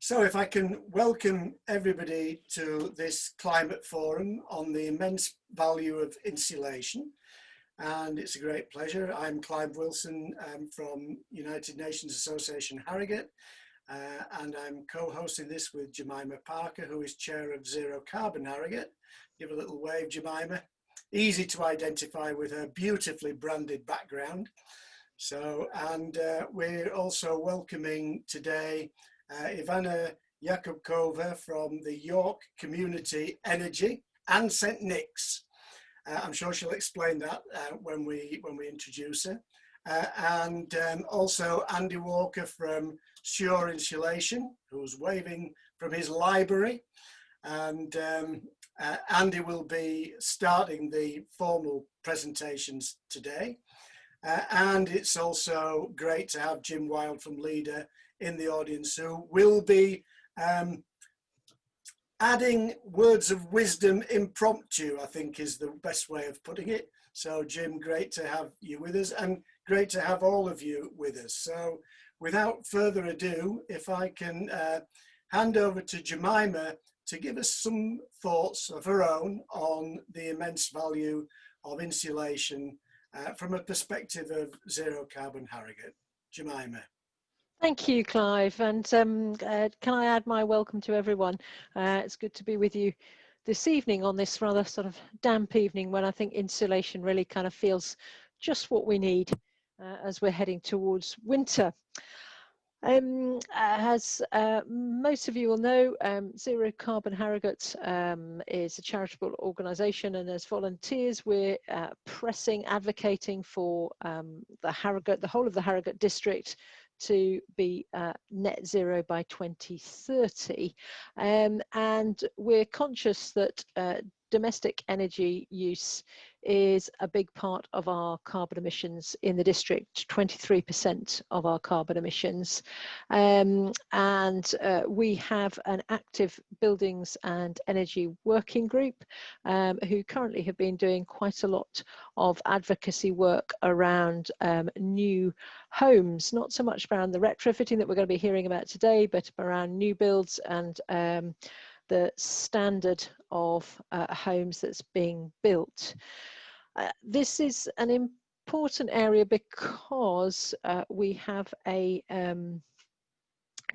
So if I can welcome everybody to this climate forum on the immense value of insulation, and it's a great pleasure. I'm Clive Wilson from United Nations Association Harrogate, and I'm co-hosting this with Jemima Parker, who is chair of Zero Carbon Harrogate. Give a little wave, Jemima. Easy to identify with her beautifully branded background. So, and we're also welcoming today Ivana Jakubkova from the York Community Energy and St. Nick's. I'm sure she'll explain that when we introduce her. And also Andy Walker from Sure Insulation, who's waving from his library. And Andy will be starting the formal presentations today. And it's also great to have Jim Wild from LEDA in the audience, who will be adding words of wisdom impromptu, I think is the best way of putting it. So Jim, great to have you with us, and great to have all of you with us. So without further ado, if I can hand over to Jemima to give us some thoughts of her own on the immense value of insulation from a perspective of Zero Carbon Harrogate. Jemima. Thank you, Clive, and can I add my welcome to everyone. It's good to be with you this evening on this rather sort of damp evening when I think insulation really kind of feels just what we need as we're heading towards winter. As most of you will know, Zero Carbon Harrogate is a charitable organisation, and as volunteers we're advocating for the whole of the Harrogate district to be net zero by 2030, and we're conscious that domestic energy use is a big part of our carbon emissions in the district, 23% of our carbon emissions. And we have an active buildings and energy working group who currently have been doing quite a lot of advocacy work around new homes, not so much around the retrofitting that we're going to be hearing about today, but around new builds and the standard of homes that's being built. This is an important area because we have a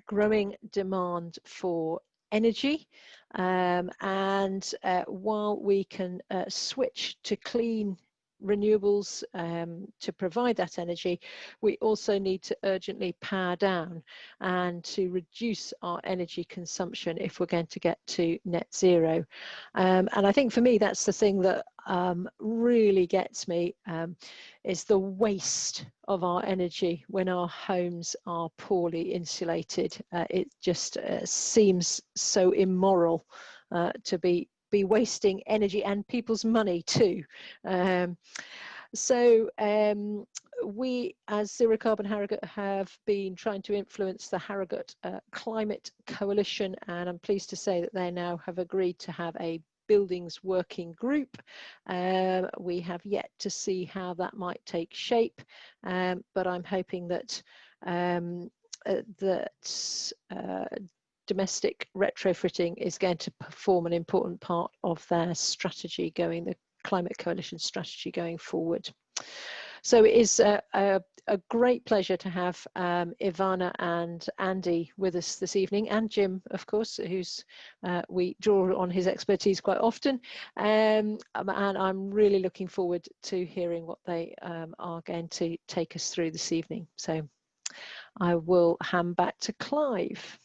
growing demand for energy, and while we can switch to clean renewables to provide that energy, we also need to urgently power down and to reduce our energy consumption if we're going to get to net zero. And I think for me that's the thing that really gets me, is the waste of our energy when our homes are poorly insulated. It just seems so immoral to be wasting energy and people's money too. So we as Zero Carbon Harrogate have been trying to influence the Harrogate Climate Coalition, and I'm pleased to say that they now have agreed to have a buildings working group. We have yet to see how that might take shape, but I'm hoping that domestic retrofitting is going to form an important part of their strategy the Climate Coalition strategy going forward. So it is a great pleasure to have Ivana and Andy with us this evening, and Jim, of course, who's we draw on his expertise quite often, and I'm really looking forward to hearing what they are going to take us through this evening. So I will hand back to Clive.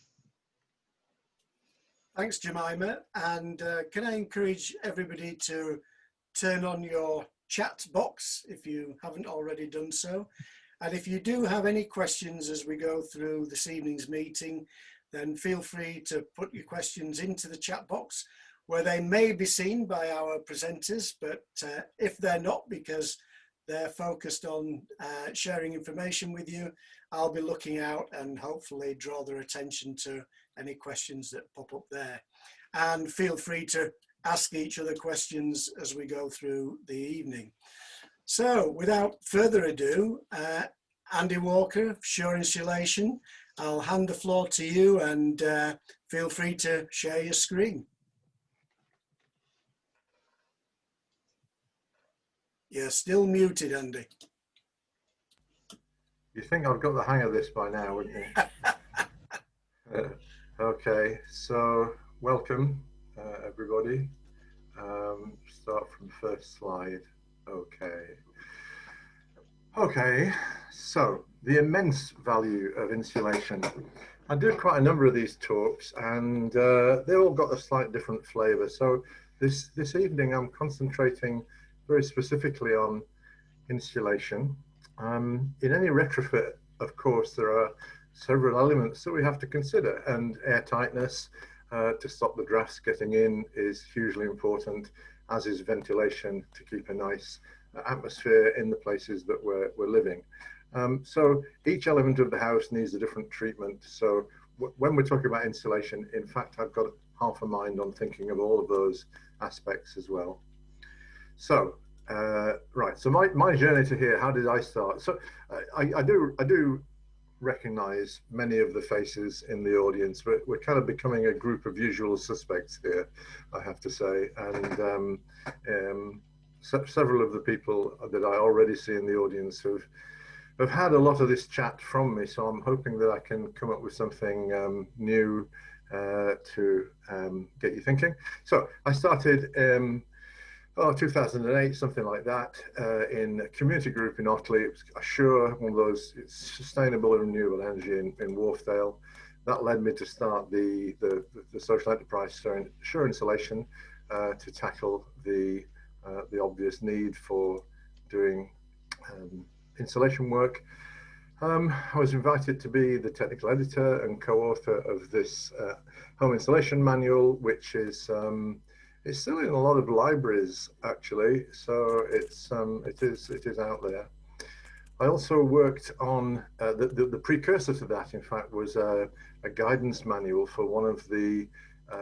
Thanks, Jemima. And can I encourage everybody to turn on your chat box if you haven't already done so. And if you do have any questions as we go through this evening's meeting, then feel free to put your questions into the chat box where they may be seen by our presenters, but if they're not, because they're focused on sharing information with you, I'll be looking out and hopefully draw their attention to any questions that pop up there. And feel free to ask each other questions as we go through the evening. So without further ado, Andy Walker, Sure Insulation, I'll hand the floor to you and feel free to share your screen. You're still muted, Andy. You think I've got the hang of this by now, wouldn't you? Okay, so welcome everybody. Start from the first slide. Okay, so the immense value of insulation. I do quite a number of these talks, and they all got a slight different flavour. So this evening I'm concentrating very specifically on insulation. In any retrofit, of course, there are several elements that we have to consider, and airtightness to stop the drafts getting in is hugely important, as is ventilation to keep a nice atmosphere in the places that we're living. So each element of the house needs a different treatment. So when we're talking about insulation, in fact, I've got half a mind on thinking of all of those aspects as well. So right, so my journey to here, how did I start? So I do recognize many of the faces in the audience, but we're kind of becoming a group of usual suspects here, I have to say. And several of the people that I already see in the audience have had a lot of this chat from me, so I'm hoping that I can come up with something new to get you thinking. So I started 2008, something like that, in a community group in Otley. It was Assure, one of those sustainable and renewable energy in Wharfdale. That led me to start the social enterprise Assure Insulation to tackle the obvious need for doing insulation work. I was invited to be the technical editor and co-author of this home installation manual, which is it's still in a lot of libraries, actually, so it is out there. I also worked on the precursor to that. In fact, was a guidance manual for one of the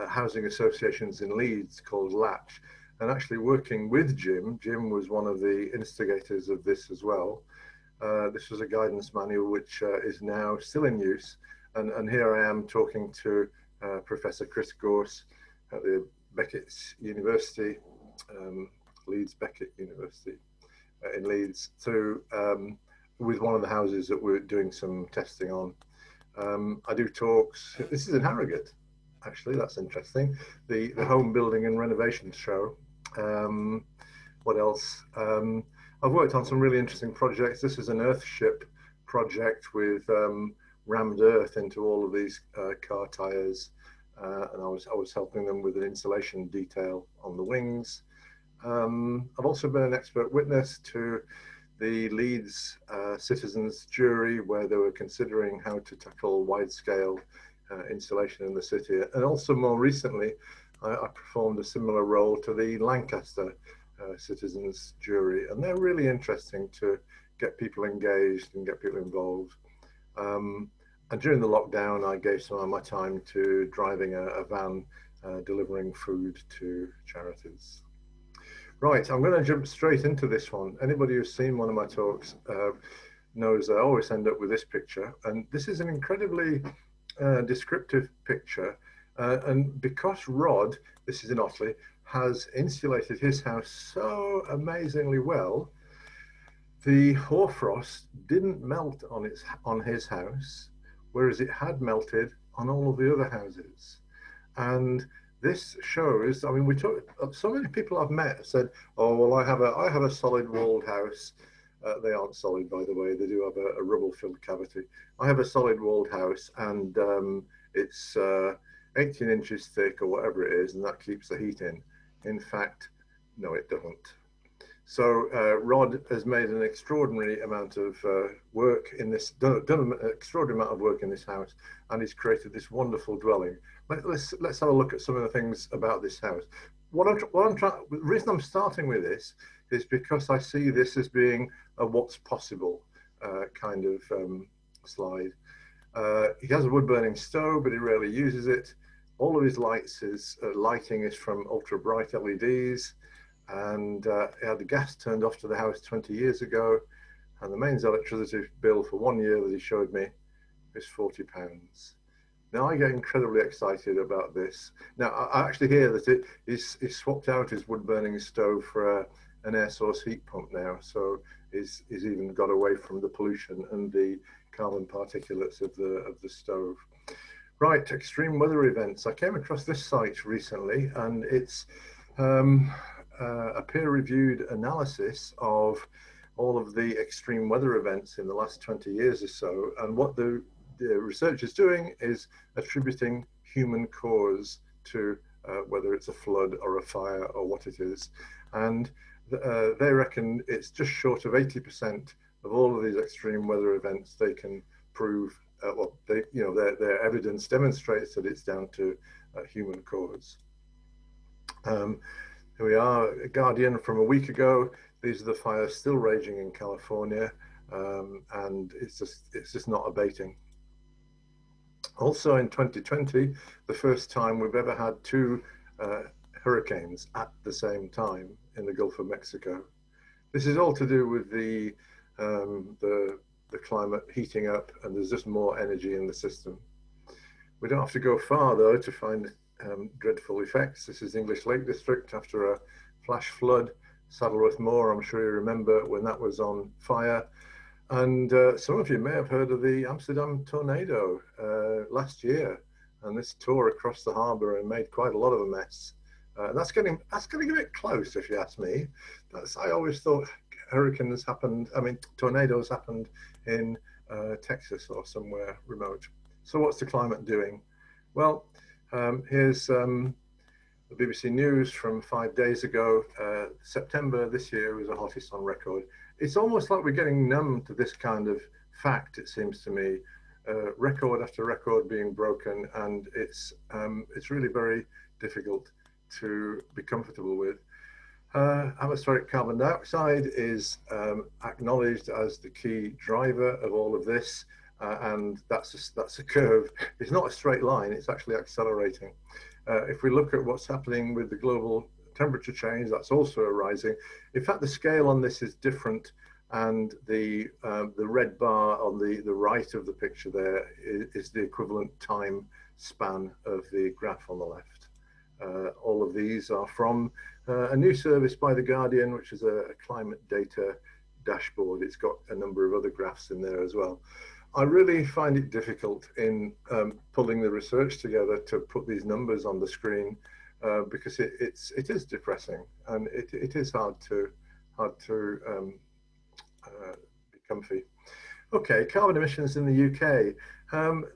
housing associations in Leeds called Latch, and actually working with Jim. Jim was one of the instigators of this as well. This was a guidance manual which is now still in use, and here I am talking to Professor Chris Gorse at the Beckett University, Leeds Beckett University in Leeds, with one of the houses that we're doing some testing on. I do talks. This is in Harrogate, actually. That's interesting. The home building and renovation show. What else? I've worked on some really interesting projects. This is an Earthship project with rammed earth into all of these car tires. And I was helping them with an insulation detail on the wings. I've also been an expert witness to the Leeds citizens jury, where they were considering how to tackle wide-scale insulation in the city. And also more recently, I performed a similar role to the Lancaster citizens jury. And they're really interesting to get people engaged and get people involved. And during the lockdown, I gave some of my time to driving a van, delivering food to charities. Right, I'm going to jump straight into this one. Anybody who's seen one of my talks knows I always end up with this picture. And this is an incredibly descriptive picture. And because Rod, this is in Otley, has insulated his house so amazingly well, the hoarfrost didn't melt on his house, whereas it had melted on all of the other houses. And this shows, I mean, so many people I've met said, oh, well, I have a solid walled house. They aren't solid, by the way. They do have a rubble filled cavity. I have a solid walled house, and it's 18 inches thick or whatever it is, and that keeps the heat in. In fact, no, it doesn't. So Rod has made an extraordinary amount of work in this, done an extraordinary amount of work in this house, and he's created this wonderful dwelling. Let's have a look at some of the things about this house. The reason I'm starting with this is because I see this as being a what's possible kind of slide. He has a wood burning stove, but he rarely uses it. All of his lighting is from ultra bright LEDs. And he had the gas turned off to the house 20 years ago, and the mains electricity bill for 1 year that he showed me is £40. Now I get incredibly excited about this. Now I actually hear that he's swapped out his wood-burning stove for an air source heat pump now, so he's even got away from the pollution and the carbon particulates of the stove. Right, extreme weather events. I came across this site recently, and it's a peer-reviewed analysis of all of the extreme weather events in the last 20 years or so, and what the research is doing is attributing human cause to whether it's a flood or a fire or what it is. And they reckon it's just short of 80% of all of these extreme weather events they can prove, well, their evidence demonstrates that it's down to human cause. Here we are, Guardian from a week ago. These are the fires still raging in California, and it's just not abating. Also in 2020, the first time we've ever had two hurricanes at the same time in the Gulf of Mexico. This is all to do with the climate heating up, and there's just more energy in the system. We don't have to go far though to find dreadful effects. This is English Lake District after a flash flood. Saddleworth Moor, I'm sure you remember when that was on fire. And some of you may have heard of the Amsterdam tornado last year, and this tore across the harbour and made quite a lot of a mess. That's getting a bit close, if you ask me. I always thought hurricanes happened, tornadoes happened in Texas or somewhere remote. So what's the climate doing? Well, here's the BBC News from 5 days ago. September this year was the hottest on record. It's almost like we're getting numb to this kind of fact, it seems to me. Record after record being broken, and it's really very difficult to be comfortable with. Atmospheric carbon dioxide is acknowledged as the key driver of all of this, and that's a curve. It's not a straight line, it's actually accelerating. If we look at what's happening with the global temperature change, that's also rising. In fact, the scale on this is different, and the red bar on the right of the picture there is the equivalent time span of the graph on the left. All of these are from a new service by The Guardian, which is a climate data dashboard. It's got a number of other graphs in there as well. I really find it difficult in pulling the research together to put these numbers on the screen because it is depressing, and it is hard to be comfy. Okay, carbon emissions in the UK.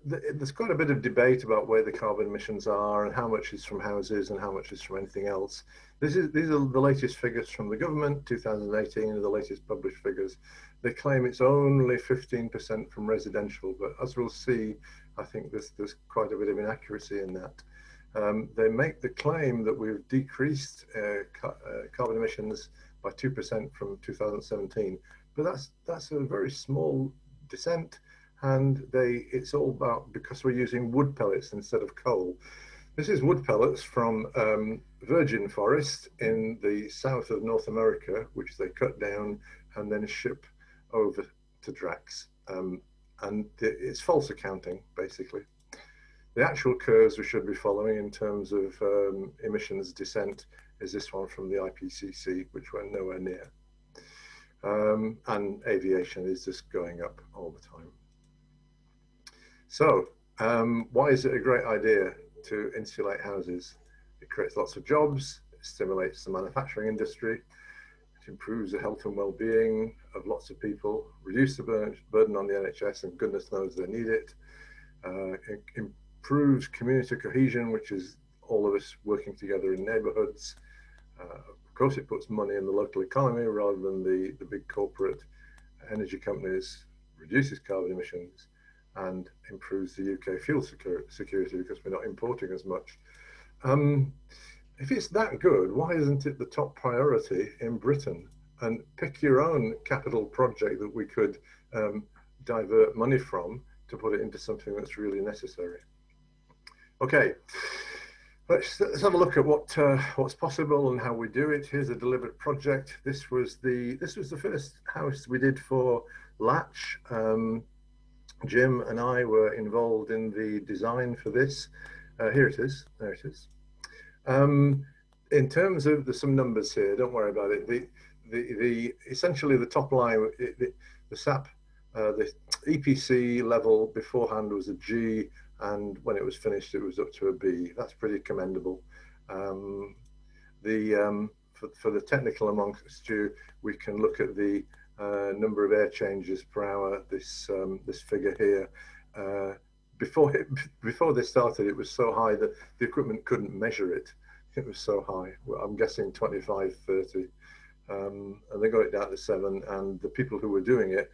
There's quite a bit of debate about where the carbon emissions are and how much is from houses and how much is from anything else. These are the latest figures from the government. 2018 are the latest published figures. They claim it's only 15% from residential, but as we'll see, I think there's quite a bit of inaccuracy in that. They make the claim that we've decreased carbon emissions by 2% from 2017, but that's a very small descent, and it's all about because we're using wood pellets instead of coal. This is wood pellets from virgin forest in the south of North America, which they cut down and then ship over to Drax, and it's false accounting basically. The actual curves we should be following in terms of emissions descent is this one from the IPCC, which we're nowhere near. And aviation is just going up all the time. So why is it a great idea to insulate houses? It creates lots of jobs, it stimulates the manufacturing industry, it improves the health and well-being of lots of people, reduce the burden on the NHS, and goodness knows they need it. It improves community cohesion, which is all of us working together in neighbourhoods. Of course, it puts money in the local economy rather than the big corporate energy companies, reduces carbon emissions, and improves the UK fuel security because we're not importing as much. If it's that good, why isn't it the top priority in Britain? And pick your own capital project that we could divert money from to put it into something that's really necessary. Okay, let's have a look at what's possible and how we do it. Here's a deliberate project. This was the first house we did for Latch. Jim and I were involved in the design for this. Here it is. There it is. In terms of there's some numbers here. Don't worry about it. The essentially the top line, the SAP, the EPC level beforehand was a G, and when it was finished, it was up to a B. That's pretty commendable. For the technical amongst you, we can look at the number of air changes per hour. This figure here. Before they started, it was so high that the equipment couldn't measure it. It was so high. Well, I'm guessing 25, 30. And they got it down to 7. And the people who were doing it,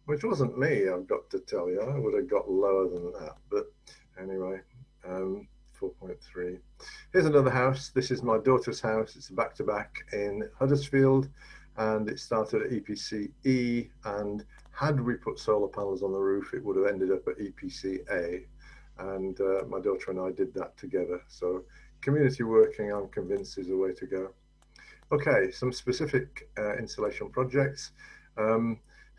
which wasn't me, I've got to tell you, I would have got lower than that. But anyway, 4.3. Here's another house. This is my daughter's house. It's a back-to-back in Huddersfield, and it started at EPC E, and had we put solar panels on the roof, it would have ended up at EPC A. And my daughter and I did that together. So community working, I'm convinced, is the way to go. Okay, some specific insulation projects.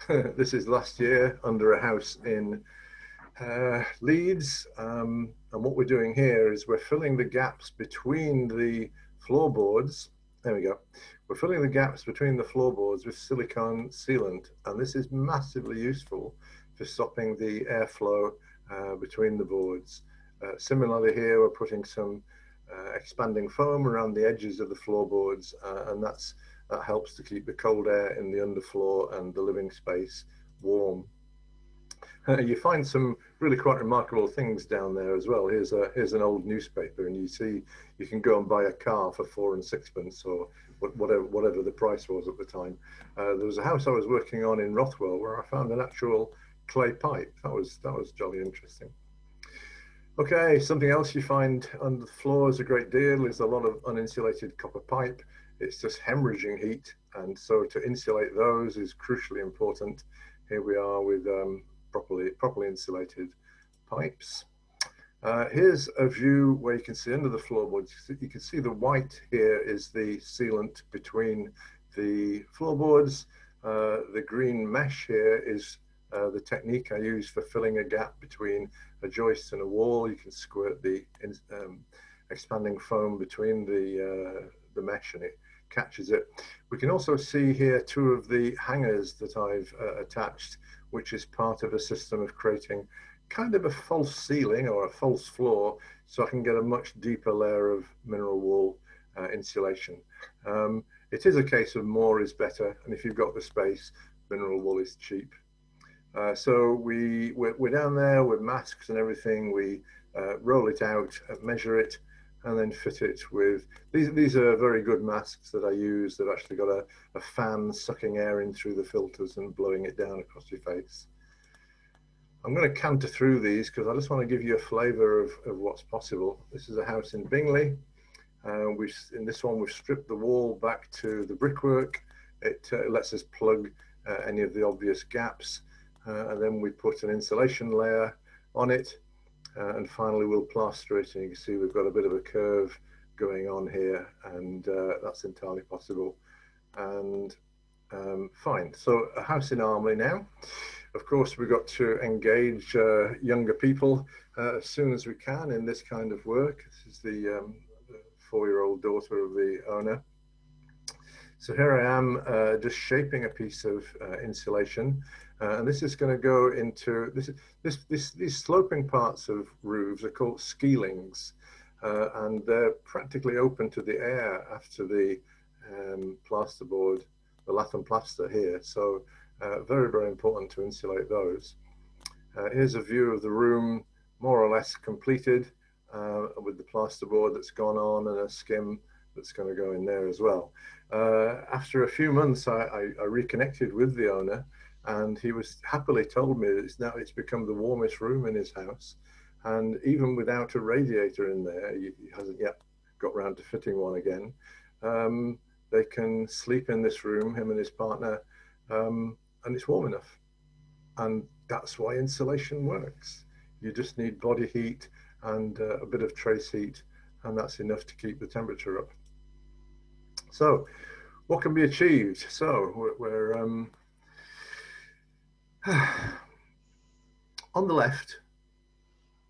This is last year under a house in Leeds, and what we're doing here is we're filling the gaps between the floorboards. There we go. We're filling the gaps between the floorboards with silicone sealant, and this is massively useful for stopping the airflow between the boards. Similarly here, we're putting some expanding foam around the edges of the floorboards, and that helps to keep the cold air in the underfloor and the living space warm. You find some really quite remarkable things down there as well. Here's an old newspaper, and you see you can go and buy a car for 4 and 6pence, or whatever the price was at the time. There was a house I was working on in Rothwell where I found an actual clay pipe. That was jolly interesting. Okay, something else you find under the floors a great deal is a lot of uninsulated copper pipe. It's just hemorrhaging heat, and so to insulate those is crucially important. Here we are with properly insulated pipes. Here's a view where you can see under the floorboards. You can see the white here is the sealant between the floorboards. The green mesh here is the technique I use for filling a gap between a joist and a wall. You can squirt the expanding foam between the mesh, and it catches it. We can also see here 2 of the hangers that I've attached, which is part of a system of creating kind of a false ceiling or a false floor, so I can get a much deeper layer of mineral wool insulation. It is a case of more is better, and if you've got the space, mineral wool is cheap. So we're down there with masks and everything. We roll it out, measure it, and then fit it with, these are very good masks that I use. They've actually got a fan sucking air in through the filters and blowing it down across your face. I'm going to canter through these because I just want to give you a flavour of what's possible. This is a house in Bingley. In this one, we've stripped the wall back to the brickwork. It lets us plug any of the obvious gaps, and then we put an insulation layer on it. And finally we'll plaster it, and you can see we've got a bit of a curve going on here, and that's entirely possible. And fine, so a house in Armley now. Of course, we've got to engage younger people as soon as we can in this kind of work. This is the 4-year-old daughter of the owner. So here I am just shaping a piece of insulation, and this is going to go into these sloping parts of roofs are called skeelings, and they're practically open to the air after the plasterboard, the lath and plaster here. So very, very important to insulate those. Here's a view of the room, more or less completed, with the plasterboard that's gone on and a skim that's going to go in there as well. After a few months, I reconnected with the owner, and he was happily told me that it's become the warmest room in his house, and even without a radiator in there, he hasn't yet got round to fitting one again. They can sleep in this room, him and his partner, and it's warm enough. And that's why insulation works. You just need body heat and a bit of trace heat, and that's enough to keep the temperature up. So what can be achieved? So On the left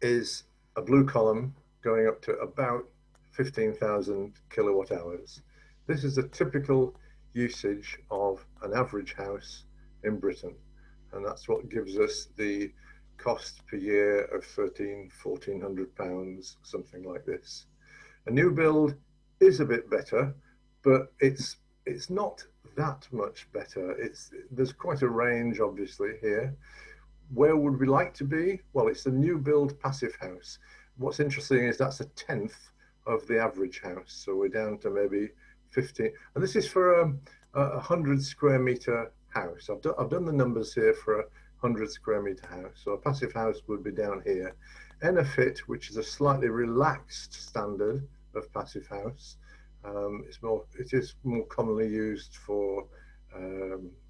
is a blue column going up to about 15,000 kilowatt hours. This is a typical usage of an average house in Britain, and that's what gives us the cost per year of £1,400, something like this. A new build is a bit better, but it's not that much better. There's quite a range, obviously, here. Where would we like to be? Well, it's a new build passive house. What's interesting is that's a tenth of the average house. So we're down to maybe 15, and this is for a 100 square meter house. I've done the numbers here for a 100 square meter house. So a passive house would be down here. Enofit, which is a slightly relaxed standard of passive house. It is more commonly used for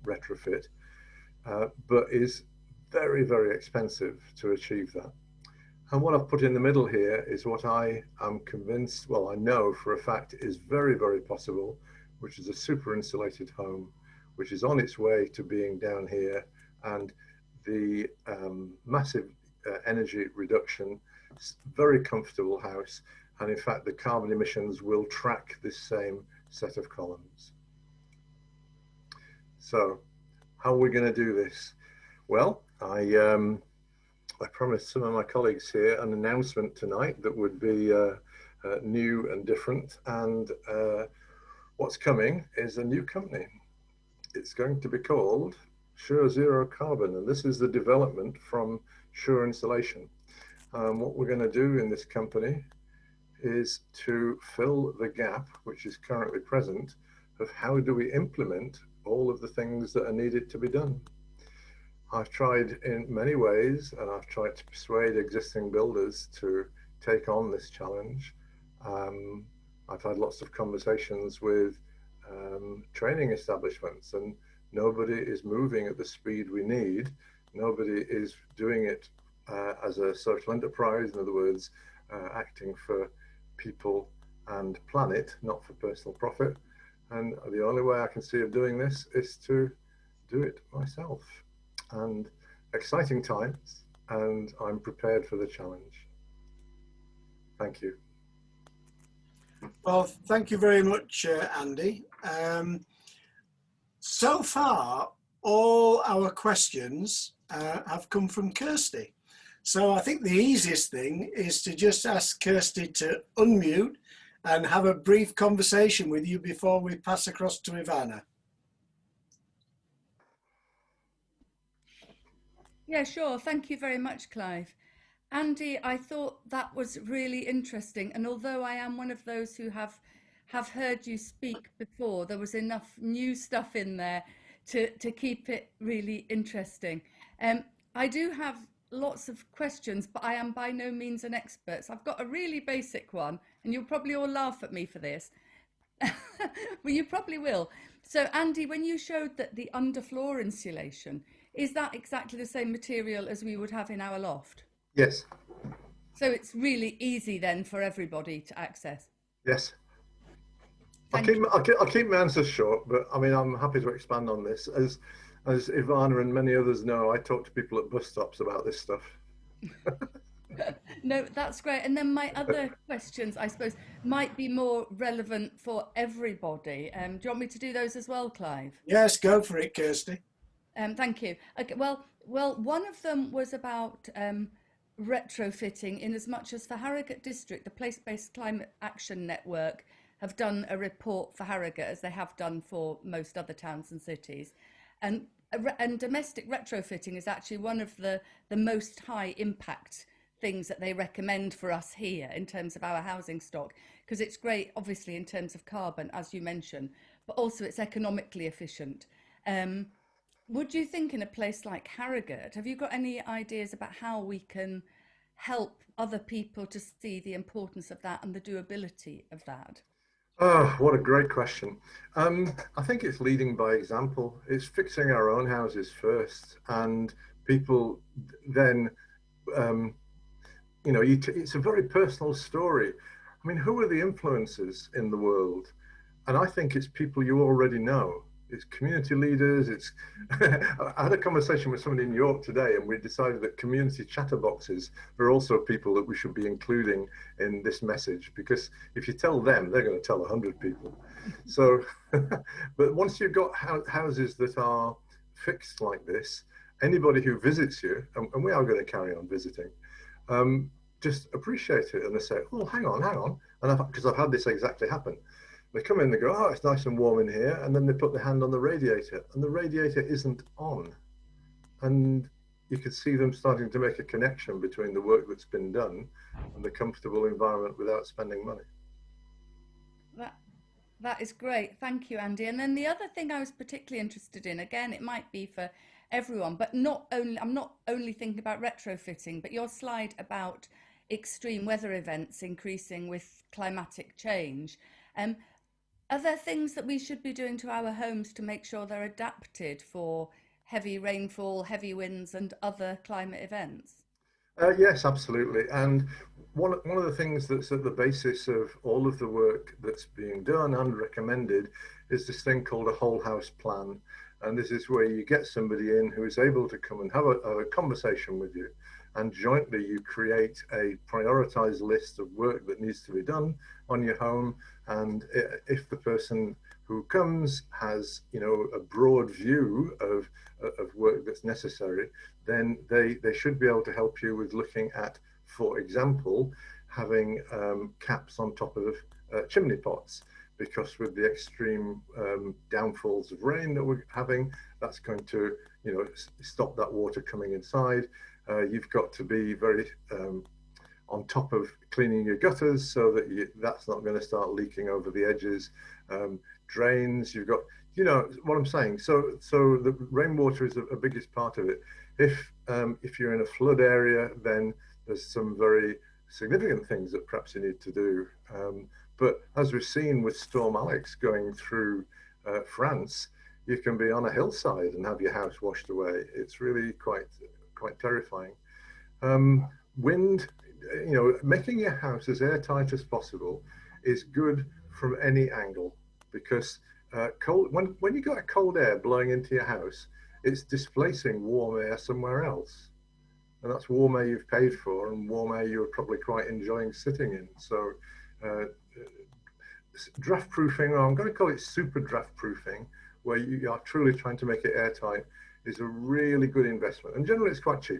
retrofit, but is very, very expensive to achieve that. And what I've put in the middle here is what I am convinced, well, I know for a fact is very, very possible, which is a super insulated home, which is on its way to being down here, and the massive energy reduction, very comfortable house. And in fact, the carbon emissions will track this same set of columns. So how are we going to do this? Well, I promised some of my colleagues here an announcement tonight that would be new and different. And what's coming is a new company. It's going to be called Sure Zero Carbon. And this is the development from Sure Insulation. What we're going to do in this company is to fill the gap, which is currently present, of how do we implement all of the things that are needed to be done. I've tried in many ways, and I've tried to persuade existing builders to take on this challenge. I've had lots of conversations with training establishments, and nobody is moving at the speed we need. Nobody is doing it as a social enterprise, in other words, acting for people and planet, not for personal profit. And the only way I can see of doing this is to do it myself. And exciting times, and I'm prepared for the challenge. Thank you. Well, thank you very much, Andy. So far, all our questions have come from Kirsty. So I think the easiest thing is to just ask Kirsty to unmute and have a brief conversation with you before we pass across to Ivana. Yeah, sure. Thank you very much, Clive. Andy, I thought that was really interesting. And although I am one of those who have heard you speak before, there was enough new stuff in there to keep it really interesting. I do have lots of questions, but I am by no means an expert. So I've got a really basic one, and you'll probably all laugh at me for this. Well, you probably will. So Andy, when you showed that the underfloor insulation, is that exactly the same material as we would have in our loft? Yes. So it's really easy then for everybody to access? Yes. I'll keep my answers short, but I mean, I'm happy to expand on this. As Ivana and many others know, I talk to people at bus stops about this stuff. No, that's great. And then my other questions, I suppose, might be more relevant for everybody. Do you want me to do those as well, Clive? Yes, go for it, Kirsty. Thank you. Okay, well, one of them was about retrofitting, in as much as for Harrogate District, the Place-Based Climate Action Network have done a report for Harrogate, as they have done for most other towns and cities. And domestic retrofitting is actually one of the most high impact things that they recommend for us here in terms of our housing stock, because it's great, obviously, in terms of carbon, as you mentioned, but also it's economically efficient. Would you think in a place like Harrogate, have you got any ideas about how we can help other people to see the importance of that and the doability of that? Oh, what a great question. I think it's leading by example. It's fixing our own houses first, and people then, it's a very personal story. I mean, who are the influencers in the world? And I think it's people you already know. it's community leaders. It's I had a conversation with somebody in New York today, and we decided that community chatterboxes are also people that we should be including in this message, because if you tell them, they're going to tell 100 people. So, but once you've got houses that are fixed like this, anybody who visits you, and we are going to carry on visiting, just appreciate it, and they say, "Oh, hang on," and because I've had this exactly happen. They come in, they go, "Oh, it's nice and warm in here," and then they put their hand on the radiator, and the radiator isn't on, and you can see them starting to make a connection between the work that's been done and the comfortable environment without spending money. That is great. Thank you, Andy. And then the other thing I was particularly interested in, again, it might be for everyone, but I'm not only thinking about retrofitting, but your slide about extreme weather events increasing with climatic change. Are there things that we should be doing to our homes to make sure they're adapted for heavy rainfall, heavy winds, and other climate events? Yes, absolutely. And one of the things that's at the basis of all of the work that's being done and recommended is this thing called a whole house plan. And this is where you get somebody in who is able to come and have a conversation with you, and jointly you create a prioritized list of work that needs to be done on your home. And if the person who comes has, you know, a broad view of work that's necessary, then they should be able to help you with looking at, for example, having caps on top of chimney pots, because with the extreme downfalls of rain that we're having, that's going to, you know, stop that water coming inside. You've got to be very on top of cleaning your gutters so that that's not going to start leaking over the edges. Drains, you've got, you know what I'm saying. So the rainwater is a biggest part of it. If you're in a flood area, then there's some very significant things that perhaps you need to do. But as we've seen with Storm Alex going through France, you can be on a hillside and have your house washed away. It's really quite terrifying. Wind, you know, making your house as airtight as possible is good from any angle, because when you got cold air blowing into your house, it's displacing warm air somewhere else, and that's warm air you've paid for and warm air you're probably quite enjoying sitting in. So draft proofing, or I'm going to call it super draft proofing, where you are truly trying to make it airtight, is a really good investment, and generally it's quite cheap.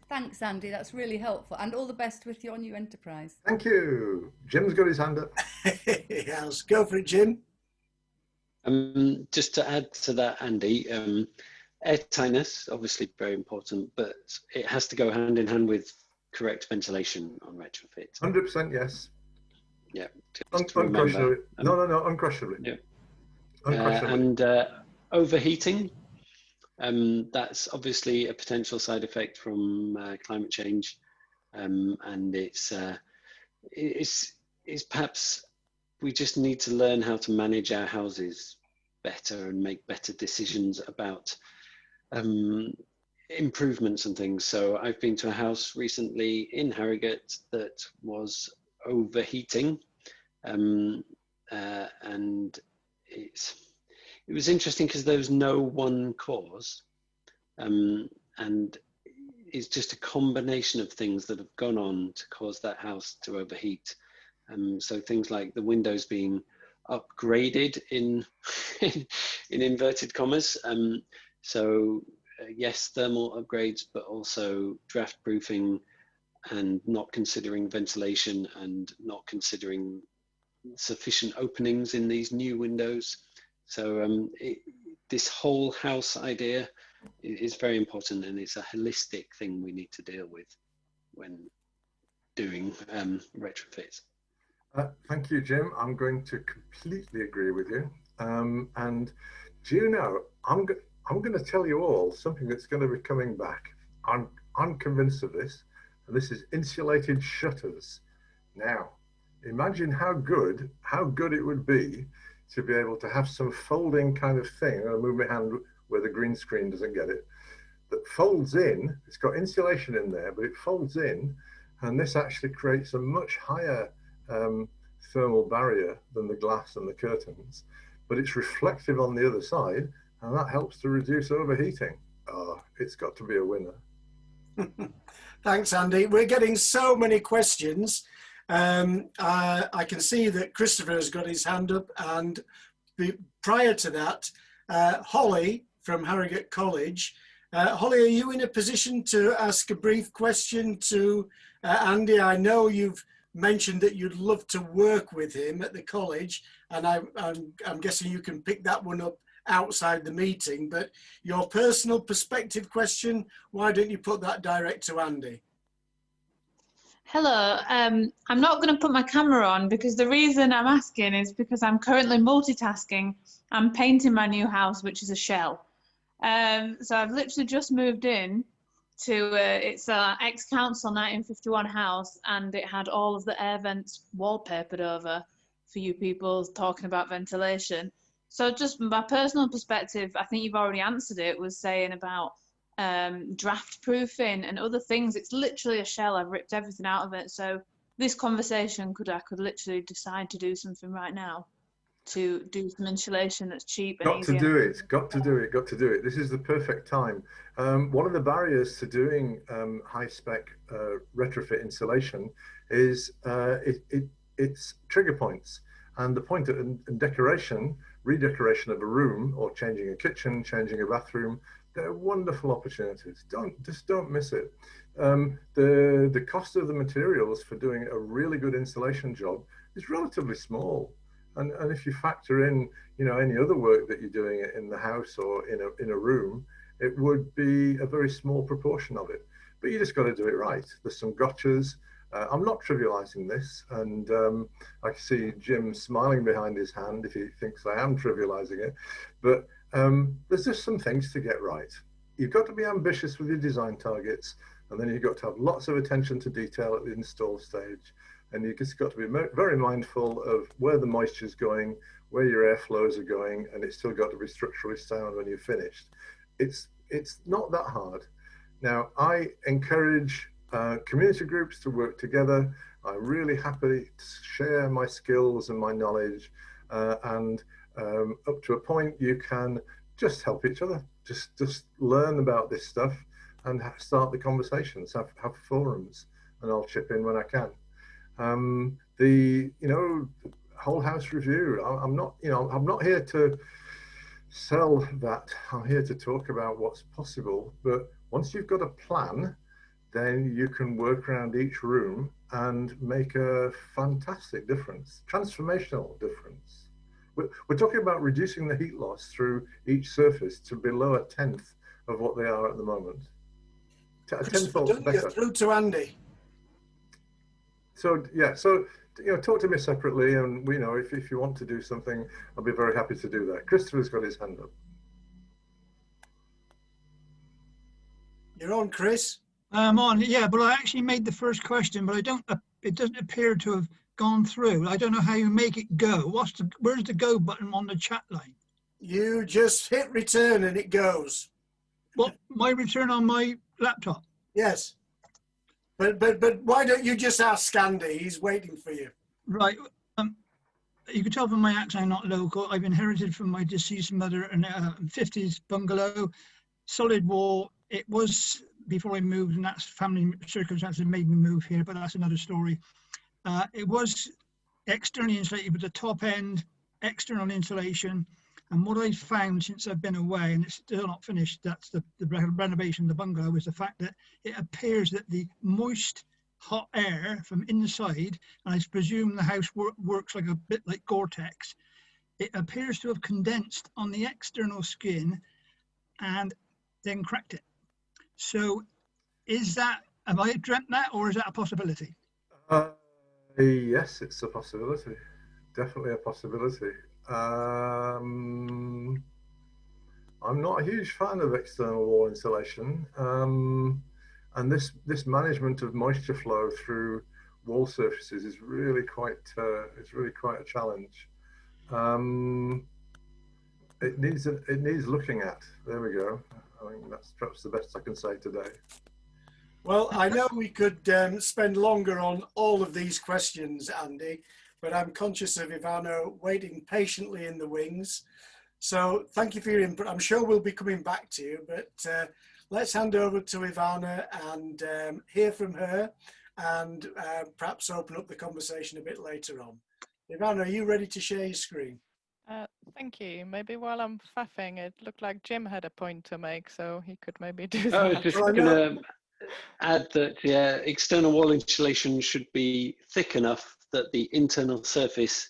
Thanks, Andy. That's really helpful, and all the best with your new enterprise. Thank you. Jim's got his hand up. Yes, go for it, Jim. Just to add to that, Andy, airtightness, obviously very important, but it has to go hand in hand with correct ventilation on retrofit. 100% yes. Yeah. Uncrushable. No, uncrushable. Yeah. And overheating. That's obviously a potential side effect from climate change, and it's perhaps we just need to learn how to manage our houses better and make better decisions about improvements and things. So I've been to a house recently in Harrogate that was overheating, and it was interesting because there was no one cause, and it's just a combination of things that have gone on to cause that house to overheat. So things like the windows being upgraded in inverted commas. Yes, thermal upgrades, but also draft proofing, and not considering ventilation and not considering sufficient openings in these new windows. So this whole house idea is very important, and it's a holistic thing we need to deal with when doing retrofits. Thank you, Jim. I'm going to completely agree with you. And do you know, I'm going to tell you all something that's going to be coming back. I'm convinced of this, and this is insulated shutters. Now, imagine how good it would be to be able to have some folding kind of thing. I'm going to move my hand where the green screen doesn't get it. That folds in. It's got insulation in there, but it folds in, and this actually creates a much higher thermal barrier than the glass and the curtains, but it's reflective on the other side, and that helps to reduce overheating. Oh, it's got to be a winner. Thanks, Andy. We're getting so many questions. I can see that Christopher has got his hand up, and prior to that, Holly from Harrogate College. Holly, are you in a position to ask a brief question to Andy? I know you've mentioned that you'd love to work with him at the college, and I'm guessing you can pick that one up outside the meeting, but your personal perspective question, why don't you put that direct to Andy? Hello, I'm not going to put my camera on because the reason I'm asking is because I'm currently multitasking. I'm painting my new house, which is a shell. So I've literally just moved in to, it's an ex-council 1951 house, and it had all of the air vents wallpapered over for you people talking about ventilation. So just my personal perspective, I think you've already answered it, was saying about draft proofing and other things. It's literally a shell. I've ripped everything out of it. So this conversation I could literally decide to do something right now to do some insulation that's cheap and easy. Got to do it. This is the perfect time. One of the barriers to doing high spec retrofit insulation is it's trigger points, and the point of redecoration of a room, or changing a kitchen, changing a bathroom. They're wonderful opportunities. Don't miss it. The cost of the materials for doing a really good installation job is relatively small, and if you factor in, you know, any other work that you're doing in the house or in a room, it would be a very small proportion of it. But you just got to do it right. There's some gotchas. I'm not trivializing this, and I can see Jim smiling behind his hand if he thinks I am trivializing it, but there's just some things to get right. You've got to be ambitious with your design targets, and then you've got to have lots of attention to detail at the install stage, and you've just got to be very mindful of where the moisture is going, where your airflows are going, and it's still got to be structurally sound when you're finished. It's not that hard. Now, I encourage community groups to work together. I'm really happy to share my skills and my knowledge, and up to a point you can just help each other, just learn about this stuff and start the conversations, have forums, and I'll chip in when I can. The whole house review, I'm not here to sell that. I'm here to talk about what's possible, but once you've got a plan, then you can work around each room and make a fantastic difference, transformational difference. We're talking about reducing the heat loss through each surface to below 1/10 of what they are at the moment. A tenfold better. Through to Andy. So yeah, talk to me separately, and if you want to do something, I'll be very happy to do that. Christopher's got his hand up. You're on, Chris. I'm on, yeah, but I actually made the first question, but it doesn't appear to have gone through. I don't know how you make it go. Where's the go button on the chat line? You just hit return and it goes. What, my return on my laptop? Yes. But why don't you just ask Andy? He's waiting for you. Right. You can tell from my accent I'm not local. I've inherited from my deceased mother a 50s bungalow, solid wall. It was before I moved, and that's family circumstances that made me move here, but that's another story. It was externally insulated with the top end, external insulation. And what I've found since I've been away, and it's still not finished, that's the renovation of the bungalow, is the fact that it appears that the moist, hot air from inside, and I presume the house works like a bit like Gore-Tex, it appears to have condensed on the external skin and then cracked it. So have I dreamt that, or is that a possibility? Yes, it's a possibility. Definitely a possibility. I'm not a huge fan of external wall insulation, and this management of moisture flow through wall surfaces is really quite a challenge. It needs looking at. There we go. I think that's perhaps the best I can say today. Well, I know we could spend longer on all of these questions, Andy, but I'm conscious of Ivana waiting patiently in the wings. So thank you for your input. I'm sure we'll be coming back to you, but let's hand over to Ivana and hear from her, and perhaps open up the conversation a bit later on. Ivana, are you ready to share your screen? Thank you. Maybe while I'm faffing, it looked like Jim had a point to make, so he could maybe do I was that. just Well, I going know- to add that, yeah, external wall insulation should be thick enough that the internal surface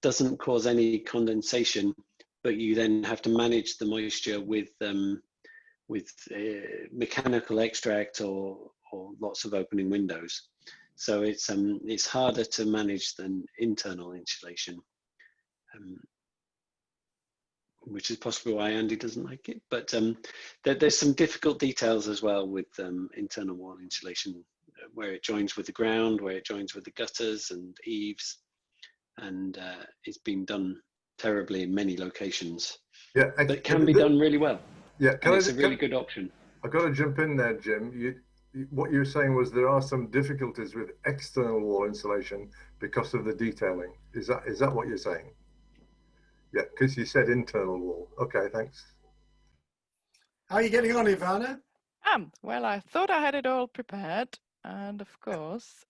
doesn't cause any condensation, but you then have to manage the moisture with mechanical extract or lots of opening windows. So it's harder to manage than internal insulation, which is possibly why Andy doesn't like it. But there's some difficult details as well with internal wall insulation, where it joins with the ground, where it joins with the gutters and eaves, and it's been done terribly in many locations. Yeah, but it can be done really well. Yeah, it's a really good option. I've got to jump in there, Jim. What you were saying was there are some difficulties with external wall insulation because of the detailing. Is that what you're saying? Yeah, because you said internal wall. Okay, thanks. How are you getting on, Ivana? Well, I thought I had it all prepared, and of course,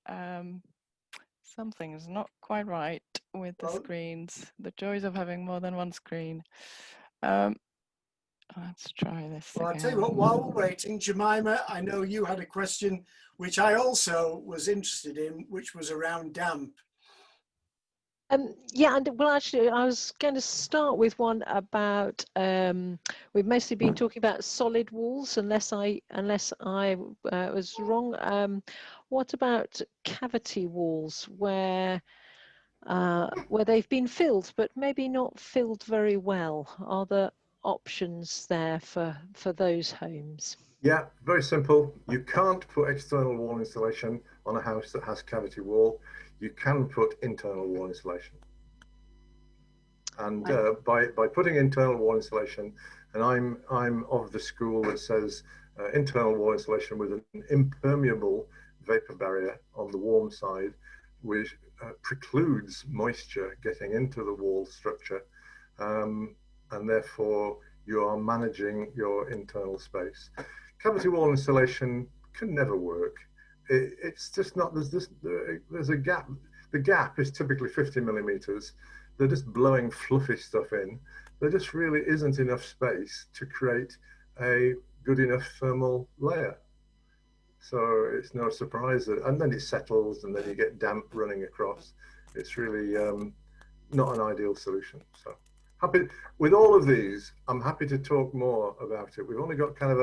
something's not quite right with the screens. The joys of having more than one screen. Let's try this Well, again. I'll tell you what, while we're waiting, Jemima, I know you had a question which I also was interested in, which was around damp. Yeah, and well, actually, I was going to start with one about. We've mostly been talking about solid walls, unless I was wrong. What about cavity walls, where they've been filled, but maybe not filled very well? Are there options there for those homes? Yeah, very simple. You can't put external wall insulation on a house that has cavity wall. You can put internal wall insulation. And by putting internal wall insulation, and I'm of the school that says internal wall insulation with an impermeable vapor barrier on the warm side, which precludes moisture getting into the wall structure, and therefore you are managing your internal space. Cavity wall insulation can never work. It's just not. There's a gap. The gap is typically 50 millimeters. They're just blowing fluffy stuff in. There just really isn't enough space to create a good enough thermal layer. So it's no surprise that, and then it settles, and then you get damp running across. It's really not an ideal solution. So happy with all of these. I'm happy to talk more about it. We've only got kind of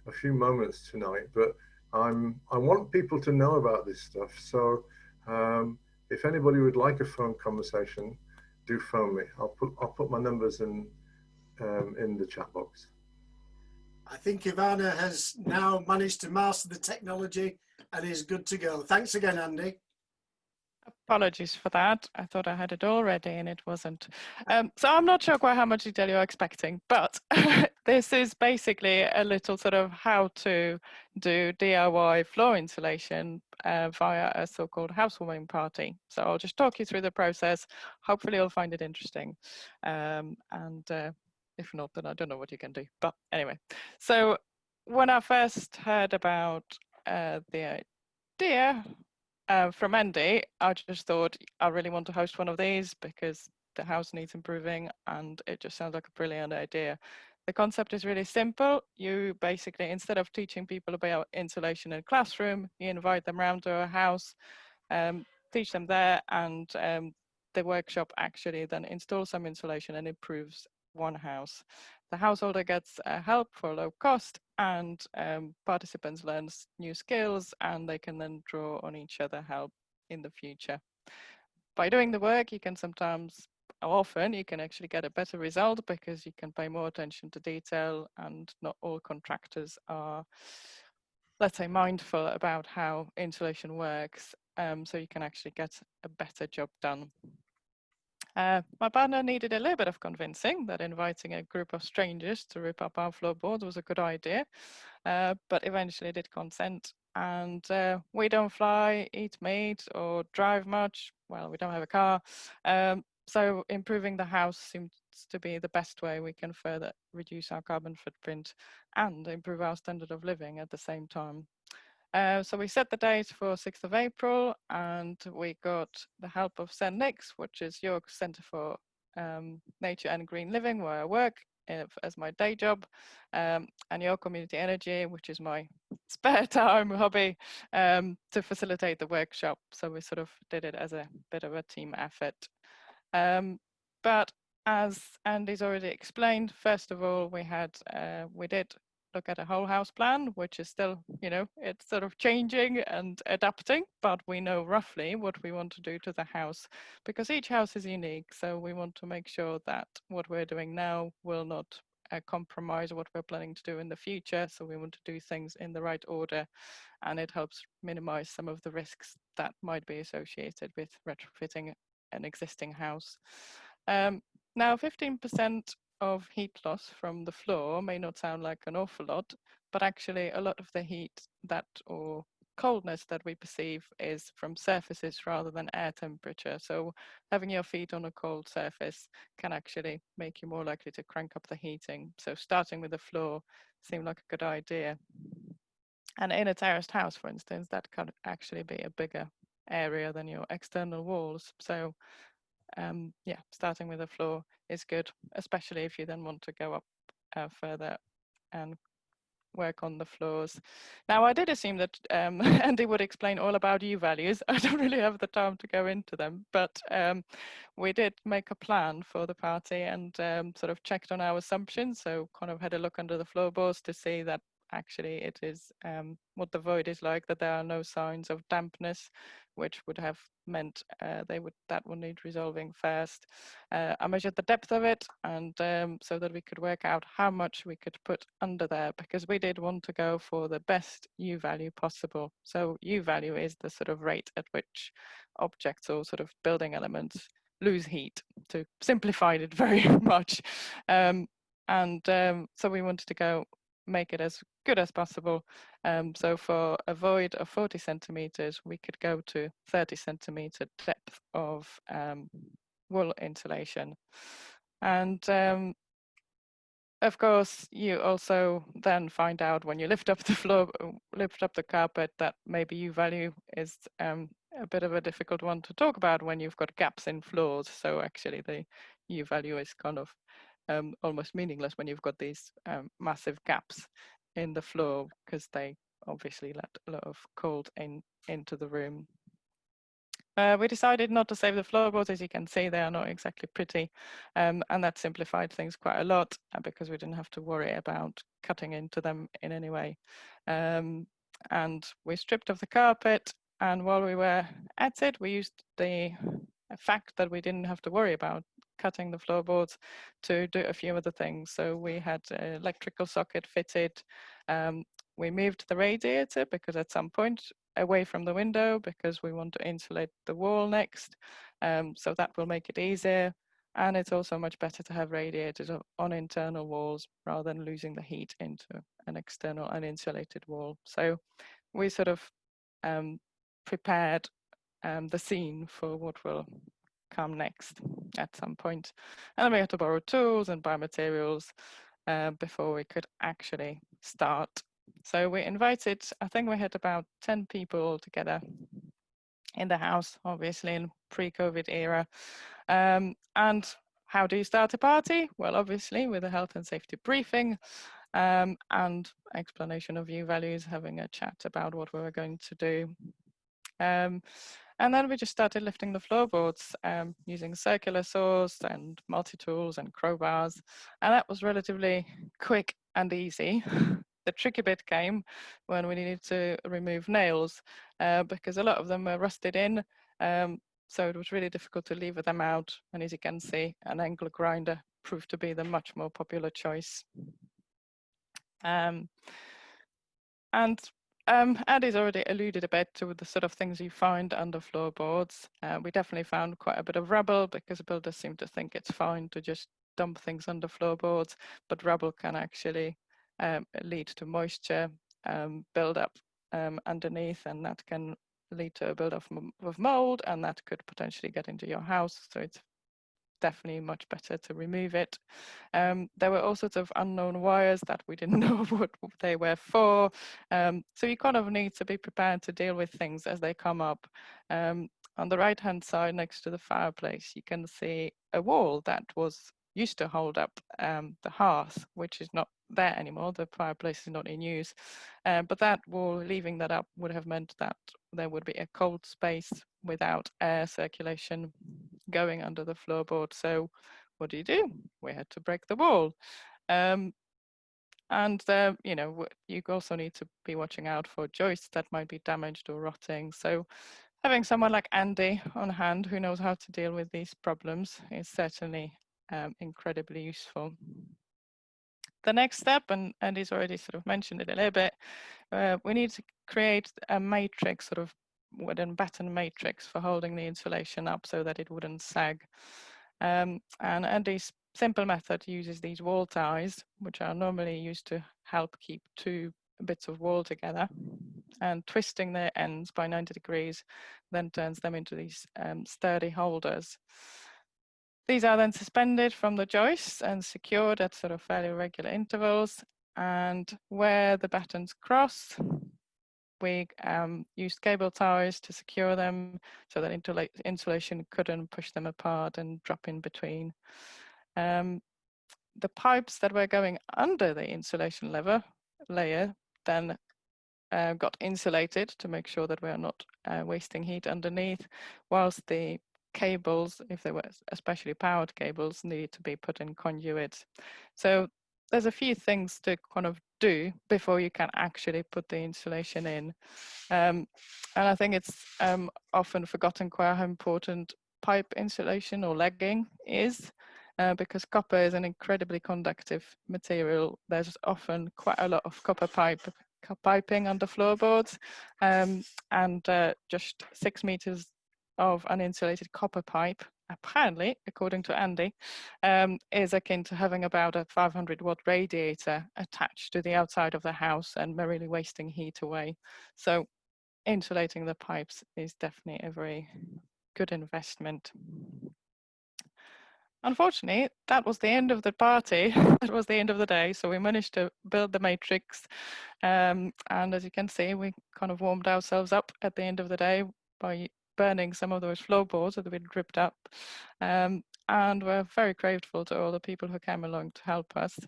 a few moments tonight, but I want people to know about this stuff. So if anybody would like a phone conversation, do phone me. I'll put my numbers in the chat box. I think Ivana has now managed to master the technology and is good to go. Thanks again, Andy. Apologies for that. I thought I had it all ready and it wasn't. So I'm not sure quite how much detail you're expecting, but this is basically a little sort of how to do DIY floor insulation via a so-called housewarming party. So I'll just talk you through the process. Hopefully you'll find it interesting. If not, then I don't know what you can do. But anyway, so when I first heard about the idea from Andy, I just thought I really want to host one of these because the house needs improving and it just sounds like a brilliant idea. The concept is really simple. You basically, instead of teaching people about insulation in a classroom, you invite them around to a house, teach them there, and the workshop actually then installs some insulation and improves one house. The householder gets help for low cost, and participants learn new skills, and they can then draw on each other help in the future. By doing the work, you can sometimes, often, you can actually get a better result because you can pay more attention to detail, and not all contractors are, let's say, mindful about how insulation works, so you can actually get a better job done. My partner needed a little bit of convincing that inviting a group of strangers to rip up our floorboards was a good idea, but eventually did consent, and we don't fly, eat meat, or drive much. Well, we don't have a car. So improving the house seems to be the best way we can further reduce our carbon footprint and improve our standard of living at the same time. So we set the date for 6th of April, and we got the help of St. Nick's, which is York's Centre for Nature and Green Living, where I work as my day job, and York Community Energy, which is my spare time hobby, to facilitate the workshop. So we sort of did it as a bit of a team effort. But as Andy's already explained, first of all, we did look at a whole house plan, which is still, it's sort of changing and adapting, but we know roughly what we want to do to the house, because each house is unique. So we want to make sure that what we're doing now will not compromise what we're planning to do in the future. So we want to do things in the right order, and it helps minimize some of the risks that might be associated with retrofitting an existing house. Now, 15% of heat loss from the floor may not sound like an awful lot, but actually a lot of the heat or coldness that we perceive is from surfaces rather than air temperature. So having your feet on a cold surface can actually make you more likely to crank up the heating. So starting with the floor seemed like a good idea. And in a terraced house, for instance, that could actually be a bigger area than your external walls. So yeah, starting with the floor is good, especially if you then want to go up further and work on the floors. Now, I did assume that Andy would explain all about U values. I don't really have the time to go into them, but we did make a plan for the party and sort of checked on our assumptions. So kind of had a look under the floorboards to see that actually it is what the void is like, that there are no signs of dampness, which would have meant that would need resolving first. I measured the depth of it, and so that we could work out how much we could put under there, because we did want to go for the best U value possible. So U value is the sort of rate at which objects or sort of building elements lose heat, to simplify it very much. So we wanted to make it as good as possible. So for a void of 40 centimeters, we could go to 30 centimeter depth of wool insulation. And of course, you also then find out when you lift up the carpet, that maybe U value is a bit of a difficult one to talk about when you've got gaps in floors. So actually the U value is kind of almost meaningless when you've got these massive gaps in the floor, because they obviously let a lot of cold into the room. We decided not to save the floorboards. As you can see, they are not exactly pretty, and that simplified things quite a lot because we didn't have to worry about cutting into them in any way. And we stripped off the carpet, and while we were at it, we used the fact that we didn't have to worry about cutting the floorboards to do a few other things. So we had an electrical socket fitted. We moved the radiator because at some point away from the window, because we want to insulate the wall next. So that will make it easier. And it's also much better to have radiators on internal walls rather than losing the heat into an external uninsulated wall. So we sort of prepared the scene for what will come next at some point. And then we had to borrow tools and buy materials before we could actually start. So we invited, I think we had about 10 people together in the house, obviously in pre-COVID era. And how do you start a party? Well, obviously with a health and safety briefing and explanation of U values, having a chat about what we were going to do. And then we just started lifting the floorboards using circular saws and multi-tools and crowbars. And that was relatively quick and easy. The tricky bit came when we needed to remove nails because a lot of them were rusted in. So it was really difficult to lever them out. And as you can see, an angle grinder proved to be the much more popular choice. Andy's already alluded a bit to the sort of things you find under floorboards. We definitely found quite a bit of rubble because builders seem to think it's fine to just dump things under floorboards, but rubble can actually lead to moisture build up underneath, and that can lead to a build-up of mold, and that could potentially get into your house. So it's definitely much better to remove it. There were all sorts of unknown wires that we didn't know what they were for. So you kind of need to be prepared to deal with things as they come up. On the right-hand side, next to the fireplace, you can see a wall that used to hold up the hearth, which is not there anymore. The fireplace is not in use. But that wall, leaving that up, would have meant that there would be a cold space without air circulation going under the floorboard. So what do? We had to break the wall. And you know, you also need to be watching out for joists that might be damaged or rotting. So having someone like Andy on hand who knows how to deal with these problems is certainly incredibly useful. The next step, and Andy's already sort of mentioned it a little bit, we need to create a matrix, sort of wooden batten matrix for holding the insulation up so that it wouldn't sag. And Andy's simple method uses these wall ties, which are normally used to help keep two bits of wall together, and twisting their ends by 90 degrees then turns them into these sturdy holders. These are then suspended from the joists and secured at sort of fairly regular intervals, and where the battens cross, we used cable ties to secure them so that insulation couldn't push them apart and drop in between. The pipes that were going under the insulation layer then got insulated to make sure that we are not wasting heat underneath, whilst the cables, if they were especially powered cables, needed to be put in conduits. So there's a few things to kind of do before you can actually put the insulation in. And I think it's often forgotten quite how important pipe insulation or legging is, because copper is an incredibly conductive material. There's often quite a lot of copper piping under floorboards, and just 6 meters of uninsulated copper pipe, apparently, according to Andy, is akin to having about a 500-watt radiator attached to the outside of the house and merely wasting heat away. So insulating the pipes is definitely a very good investment. Unfortunately, that was the end of the party. That was the end of the day. So we managed to build the matrix. And as you can see, we kind of warmed ourselves up at the end of the day by burning some of those floorboards that we'd ripped up. And we're very grateful to all the people who came along to help us,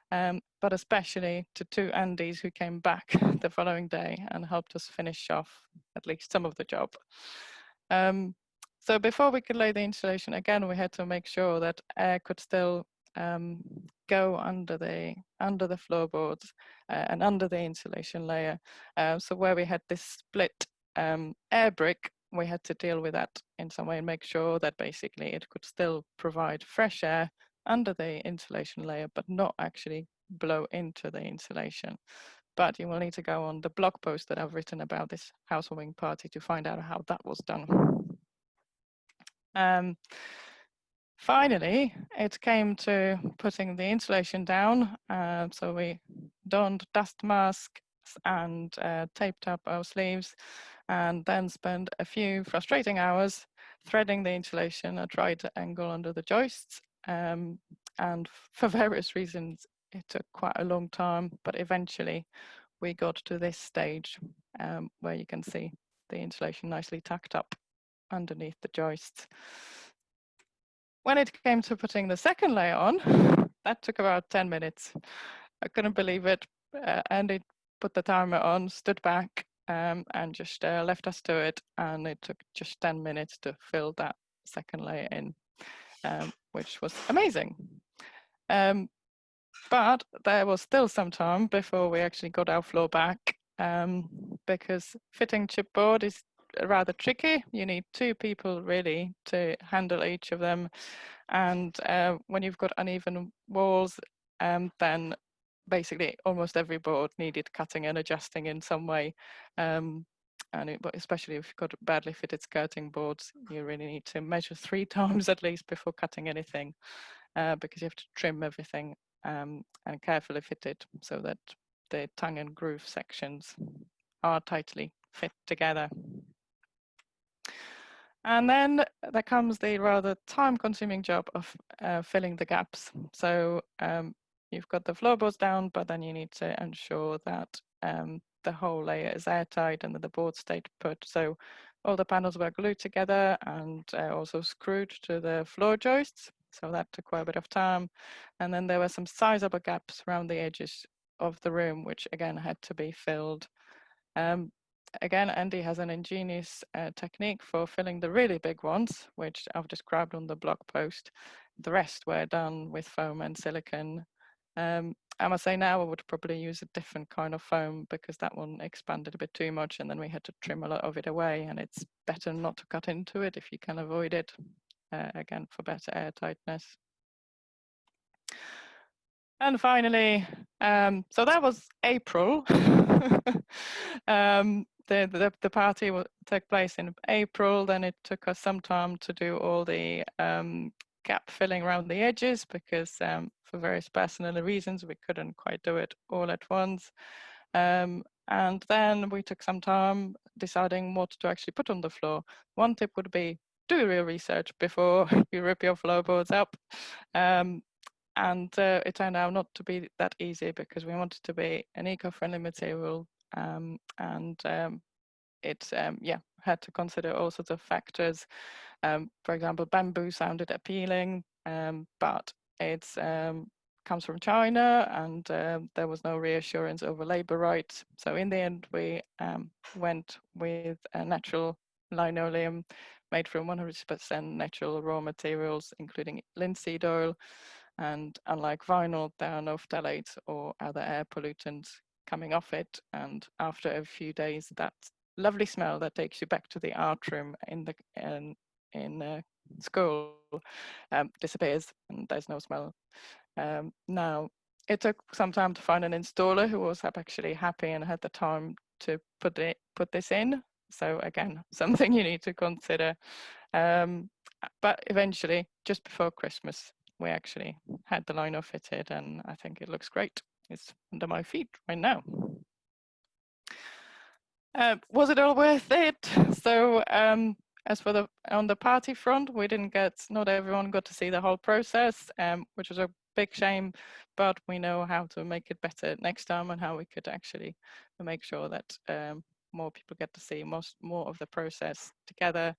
but especially to two Andys who came back the following day and helped us finish off at least some of the job. So before we could lay the insulation, again, we had to make sure that air could still go under the floorboards and under the insulation layer. So where we had this split air brick, we had to deal with that in some way and make sure that basically it could still provide fresh air under the insulation layer, but not actually blow into the insulation. But you will need to go on the blog post that I've written about this housewarming party to find out how that was done. Finally, it came to putting the insulation down. So we donned dust masks and taped up our sleeves, and then spent a few frustrating hours threading the insulation at right angle under the joists. And for various reasons, it took quite a long time, but eventually we got to this stage where you can see the insulation nicely tucked up underneath the joists. When it came to putting the second layer on, that took about 10 minutes. I couldn't believe it. Andy put the timer on, stood back, and just left us to it. And it took just 10 minutes to fill that second layer in, which was amazing. But there was still some time before we actually got our floor back, because fitting chipboard is rather tricky. You need two people really to handle each of them, and when you've got uneven walls, then basically almost every board needed cutting and adjusting in some way, and especially if you've got badly fitted skirting boards, you really need to measure 3 times at least before cutting anything, because you have to trim everything and carefully fit it so that the tongue and groove sections are tightly fit together. And then there comes the rather time-consuming job of filling the gaps. So you've got the floorboards down, but then you need to ensure that the whole layer is airtight and that the boards stayed put. So all the panels were glued together and also screwed to the floor joists. So that took quite a bit of time. And then there were some sizable gaps around the edges of the room, which again had to be filled. Again, Andy has an ingenious technique for filling the really big ones, which I've described on the blog post. The rest were done with foam and silicone. I must say now I would probably use a different kind of foam because that one expanded a bit too much and then we had to trim a lot of it away, and it's better not to cut into it if you can avoid it, again, for better air tightness. And finally, so that was April. The party took place in April. Then it took us some time to do all the gap filling around the edges because for various personal reasons, we couldn't quite do it all at once. And then we took some time deciding what to actually put on the floor. One tip would be do real research before you rip your floorboards up. And it turned out not to be that easy because we wanted to be an eco-friendly material, it had to consider all sorts of factors. For example, bamboo sounded appealing, but it comes from China, and there was no reassurance over labor rights. So in the end, we went with a natural linoleum made from 100% natural raw materials, including linseed oil. And unlike vinyl, there are no phthalates or other air pollutants coming off it. And after a few days, that lovely smell that takes you back to the art room in school disappears, and there's no smell. Now, it took some time to find an installer who was actually happy and had the time to put this in. So again, something you need to consider. But eventually, just before Christmas, we actually had the lino fitted, and I think it looks great. It's under my feet right now. Was it all worth it? So as for on the party front, not everyone got to see the whole process, which was a big shame, but we know how to make it better next time and how we could actually make sure that more people get to see more of the process together.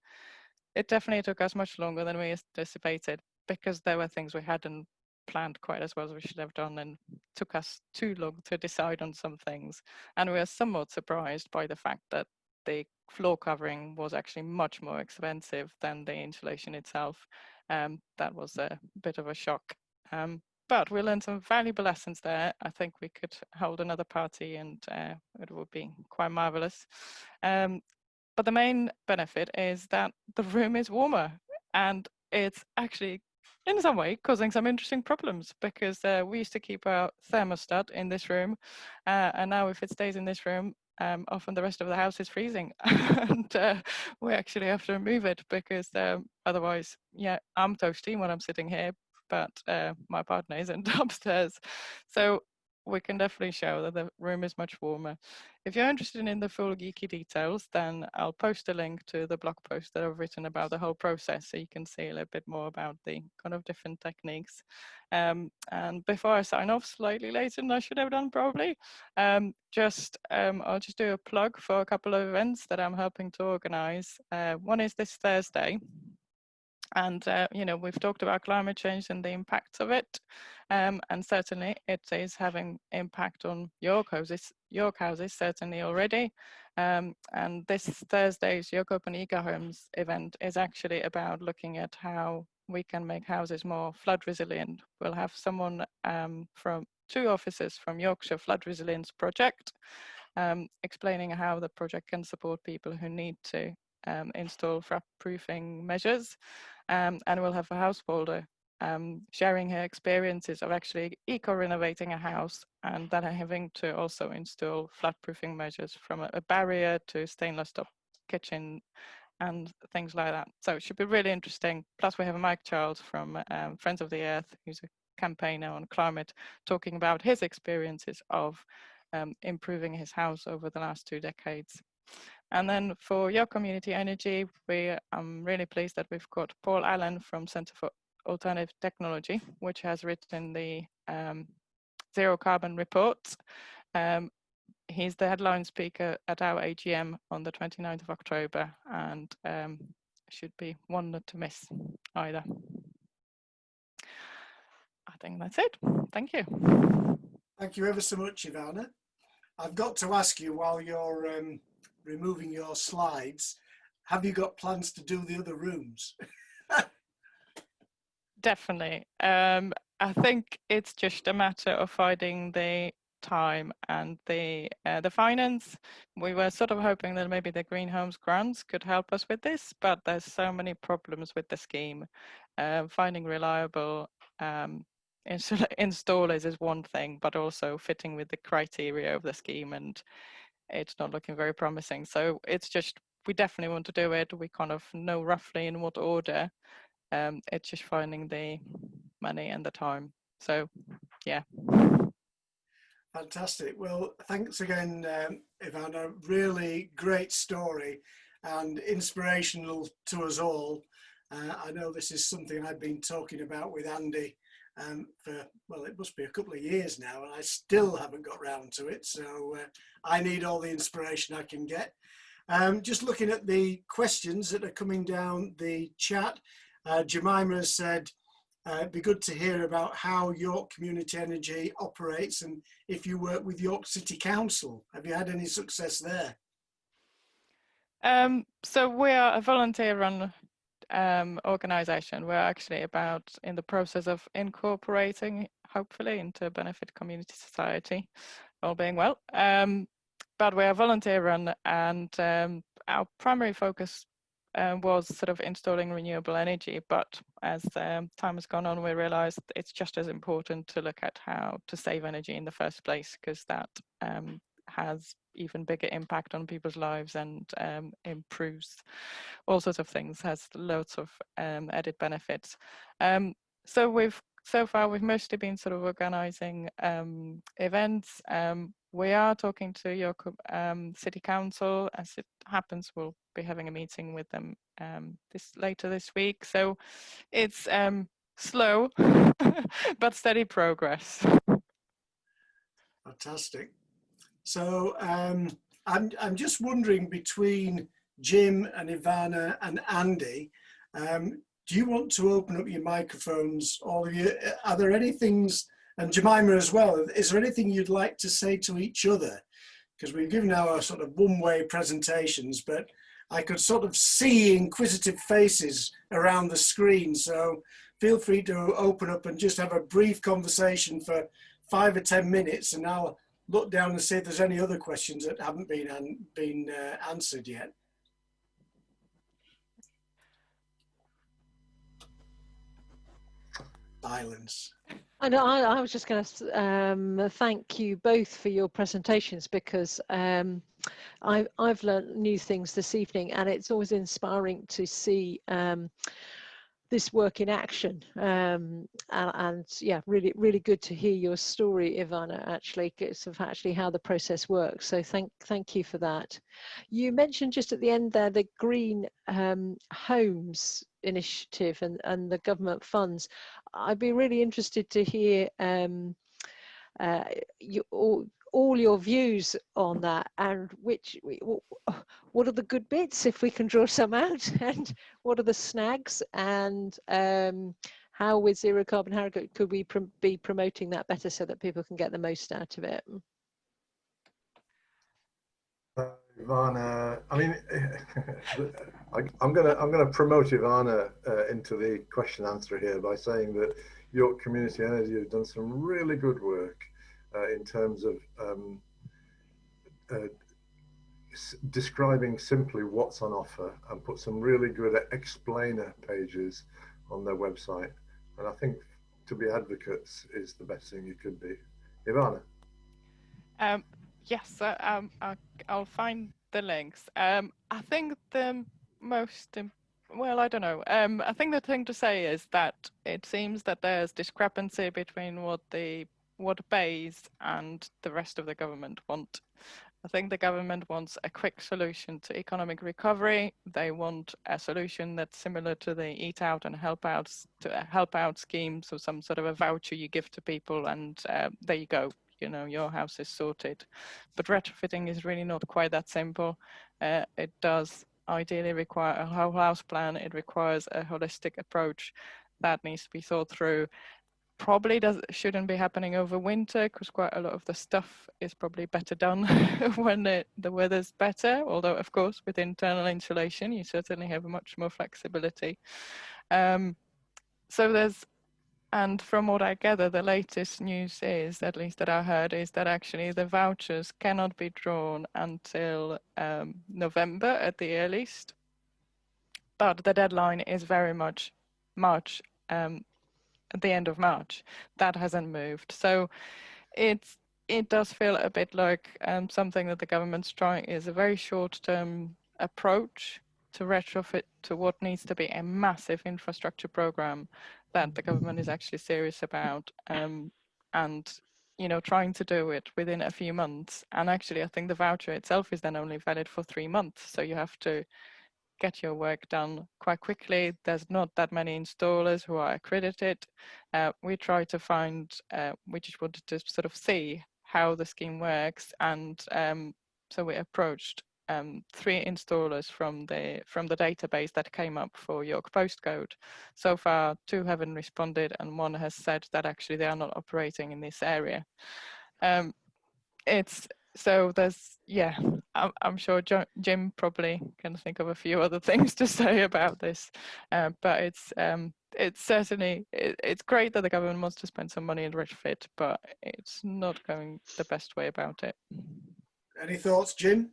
It definitely took us much longer than we anticipated because there were things we hadn't planned quite as well as we should have done, and took us too long to decide on some things. And we were somewhat surprised by the fact that the floor covering was actually much more expensive than the insulation itself. That was a bit of a shock. But we learned some valuable lessons there. I think we could hold another party and it would be quite marvelous. But the main benefit is that the room is warmer, and it's actually in some way causing some interesting problems because we used to keep our thermostat in this room, and now if it stays in this room, often the rest of the house is freezing and we actually have to remove it because otherwise, yeah, I'm toasty when I'm sitting here, but my partner isn't upstairs. So we can definitely show that the room is much warmer. If you're interested in the full geeky details, then I'll post a link to the blog post that I've written about the whole process so you can see a little bit more about the kind of different techniques. And before I sign off, slightly later than I should have done probably, I'll just do a plug for a couple of events that I'm helping to organize. One is this Thursday. And, we've talked about climate change and the impacts of it. And certainly it is having impact on York houses certainly already. And this Thursday's York Open Eco Homes event is actually about looking at how we can make houses more flood resilient. We'll have someone from 2 officers from Yorkshire Flood Resilience Project explaining how the project can support people who need to install flood-proofing measures. And we'll have a householder sharing her experiences of actually eco-renovating a house and then having to also install flood-proofing measures from a barrier to stainless steel kitchen and things like that. So it should be really interesting. Plus we have Mike Charles from Friends of the Earth, who's a campaigner on climate, talking about his experiences of improving his house over the last 2 decades. And then for Your Community Energy, I'm really pleased that we've got Paul Allen from Centre for Alternative Technology, which has written the Zero Carbon Report. He's the headline speaker at our AGM on the 29th of October, and should be one not to miss either. I think that's it. Thank you. Thank you ever so much, Ivana. I've got to ask you, while you're removing your slides, have you got plans to do the other rooms? Definitely. I think it's just a matter of finding the time and the finance. We were sort of hoping that maybe the Green Homes grants could help us with this, but there's so many problems with the scheme. Finding reliable installers is one thing, but also fitting with the criteria of the scheme, and it's not looking very promising. So it's just, we definitely want to do it. We kind of know roughly in what order. It's just finding the money and the time. So yeah. Fantastic. Well, thanks again, Ivana. Really great story and inspirational to us all. I know this is something I've been talking about with Andy for, well, it must be a couple of years now, and I still haven't got round to it. So I need all the inspiration I can get. Just looking at the questions that are coming down the chat, Jemima has said, it'd be good to hear about how York Community Energy operates and if you work with York City Council. Have you had any success there? So we are a volunteer-run organisation. We're actually in the process of incorporating, hopefully, into Benefit Community Society, all being well. But we are volunteer-run, and our primary focus was sort of installing renewable energy, but as time has gone on, we realized it's just as important to look at how to save energy in the first place, because that has even bigger impact on people's lives and improves all sorts of things, has loads of added benefits. So far we've mostly been sort of organizing events. We are talking to your city council. As it happens, we'll be having a meeting with them later this week. So it's slow but steady progress. Fantastic. So I'm just wondering, between Jim and Ivana and Andy, do you want to open up your microphones, all of you? Are there any things, and Jemima as well, is there anything you'd like to say to each other? Because we've given our sort of one-way presentations, but I could sort of see inquisitive faces around the screen. So feel free to open up and just have a brief conversation for 5 or 10 minutes, and I'll look down and see if there's any other questions that haven't been answered yet. Silence. I know. I was just going to thank you both for your presentations, because I've learned new things this evening, and it's always inspiring to see this work in action. And yeah, really good to hear your story, Ivana, actually, of actually how the process works. So thank you for that. You mentioned just at the end there the Green Homes initiative and the government funds. I'd be really interested to hear all your views on that, and what are the good bits, if we can draw some out, and what are the snags, and how with Zero Carbon Harrogate could we be promoting that better so that people can get the most out of it? Ivana, I mean, I'm gonna promote Ivana into the question answer here by saying that York Community Energy have done some really good work in terms of describing simply what's on offer, and put some really good explainer pages on their website. And I think to be advocates is the best thing you could be. Ivana. Yes, I'll find the links. I think the most, well, I don't know. I think the thing to say is that it seems that there's discrepancy between what the what BEIS and the rest of the government want. I think the government wants a quick solution to economic recovery. They want a solution that's similar to the Eat Out and Help Out scheme, so some sort of a voucher you give to people, and there you go. You know, your house is sorted. But retrofitting is really not quite that simple. It does ideally require a whole house plan. It requires a holistic approach that needs to be thought through. Probably shouldn't be happening over winter, because quite a lot of the stuff is probably better done when the weather's better, although of course with internal insulation you certainly have much more flexibility. And from what I gather, the latest news is, at least that I heard, is that actually the vouchers cannot be drawn until November at the earliest, but the deadline is very much March, at the end of March. That hasn't moved. So it does feel a bit like something that the government's trying is a very short-term approach to retrofit to what needs to be a massive infrastructure program that the government is actually serious about, and you know, trying to do it within a few months. And actually I think the voucher itself is then only valid for 3 months, so you have to get your work done quite quickly. There's not that many installers who are accredited. We try to find, we just wanted to sort of see how the scheme works, and so we approached 3 installers from the database that came up for York postcode. So far 2 haven't responded, and 1 has said that actually they are not operating in this area. So there's, yeah, I'm sure Jim probably can think of a few other things to say about this, but it's certainly, it's great that the government wants to spend some money in retrofit, but it's not going the best way about it. Any thoughts, Jim?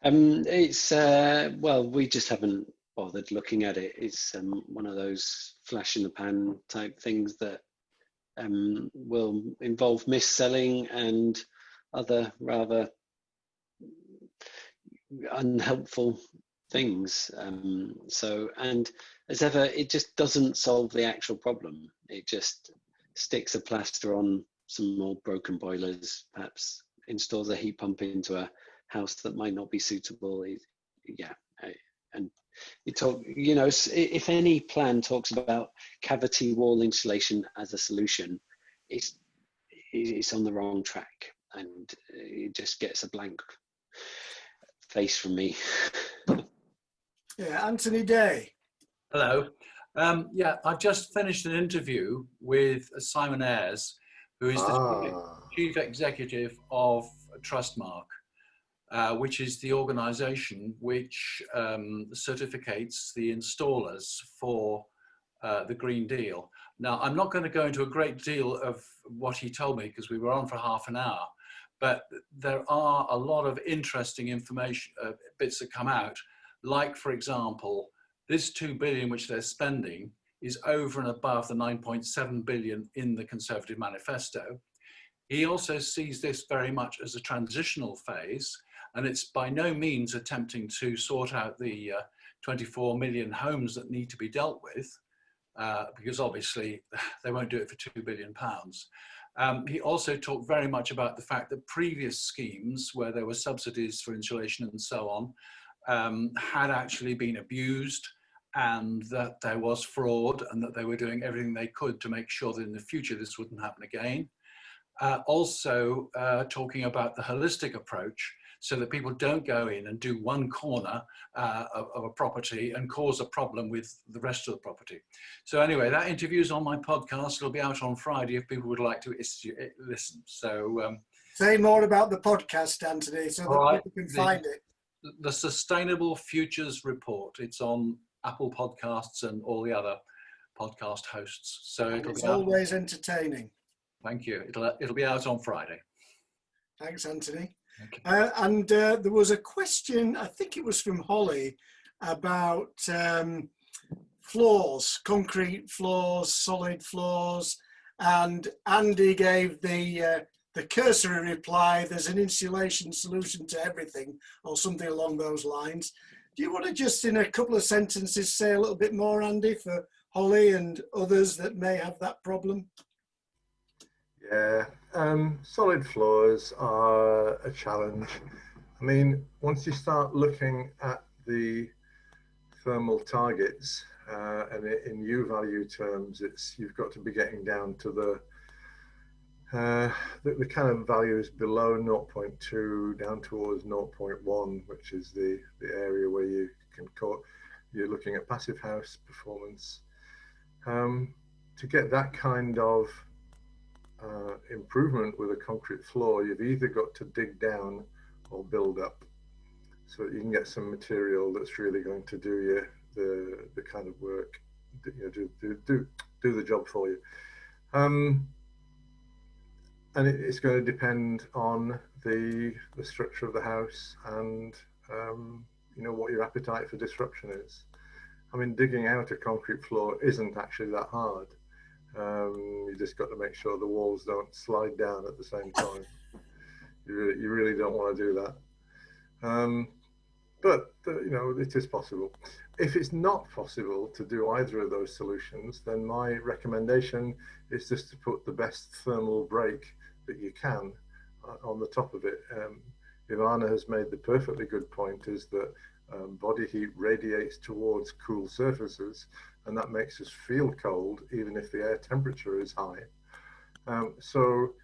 It's well, we just haven't bothered looking at it. It's one of those flash in the pan type things that will involve mis-selling and other rather unhelpful things. So, and as ever, it just doesn't solve the actual problem. It just sticks a plaster on some more broken boilers, perhaps installs a heat pump into a house that might not be suitable. And you talk, you know, if any plan talks about cavity wall insulation as a solution, it's on the wrong track, and it just gets a blank face from me. Yeah, Anthony Day. Hello. Yeah, I've just finished an interview with Simon Ayres, who is the chief executive of Trustmark, which is the organisation which certificates the installers for the Green Deal. Now, I'm not going to go into a great deal of what he told me because we were on for half an hour, but there are a lot of interesting information, bits that come out. Like, for example, this 2 billion which they're spending is over and above the 9.7 billion in the Conservative manifesto. He also sees this very much as a transitional phase, and it's by no means attempting to sort out the 24 million homes that need to be dealt with, because obviously they won't do it for £2 billion. He also talked very much about the fact that previous schemes where there were subsidies for insulation and so on had actually been abused, and that there was fraud, and that they were doing everything they could to make sure that in the future this wouldn't happen again. Also talking about the holistic approach, so that people don't go in and do one corner of a property and cause a problem with the rest of the property. So anyway, that interview's on my podcast. It'll be out on Friday if people would like to listen. So say more about the podcast, Anthony, so that people can find it. The Sustainable Futures Report. It's on Apple Podcasts and all the other podcast hosts. So it's always entertaining. Thank you. It'll be out on Friday. Thanks, Anthony. Okay. And there was a question, I think it was from Holly, about floors, concrete floors, solid floors, and Andy gave the cursory reply, there's an insulation solution to everything, or something along those lines. Do you want to just in a couple of sentences say a little bit more, Andy, for Holly and others that may have that problem? Yeah, solid floors are a challenge. I mean, once you start looking at the thermal targets, and in U value terms, you've got to be getting down to the kind of values below 0.2 down towards 0.1, which is the area where you're looking at passive house performance. To get that kind of improvement with a concrete floor, you've either got to dig down or build up, so that you can get some material that's really going to do the kind of work, do the job for you. And it's going to depend on the structure of the house and what your appetite for disruption is. I mean, digging out a concrete floor isn't actually that hard. You just got to make sure the walls don't slide down at the same time. You really don't want to do that. But it is possible. If it's not possible to do either of those solutions, then my recommendation is just to put the best thermal break that you can on the top of it. Ivana has made the perfectly good point, is that body heat radiates towards cool surfaces, and that makes us feel cold even if the air temperature is high. So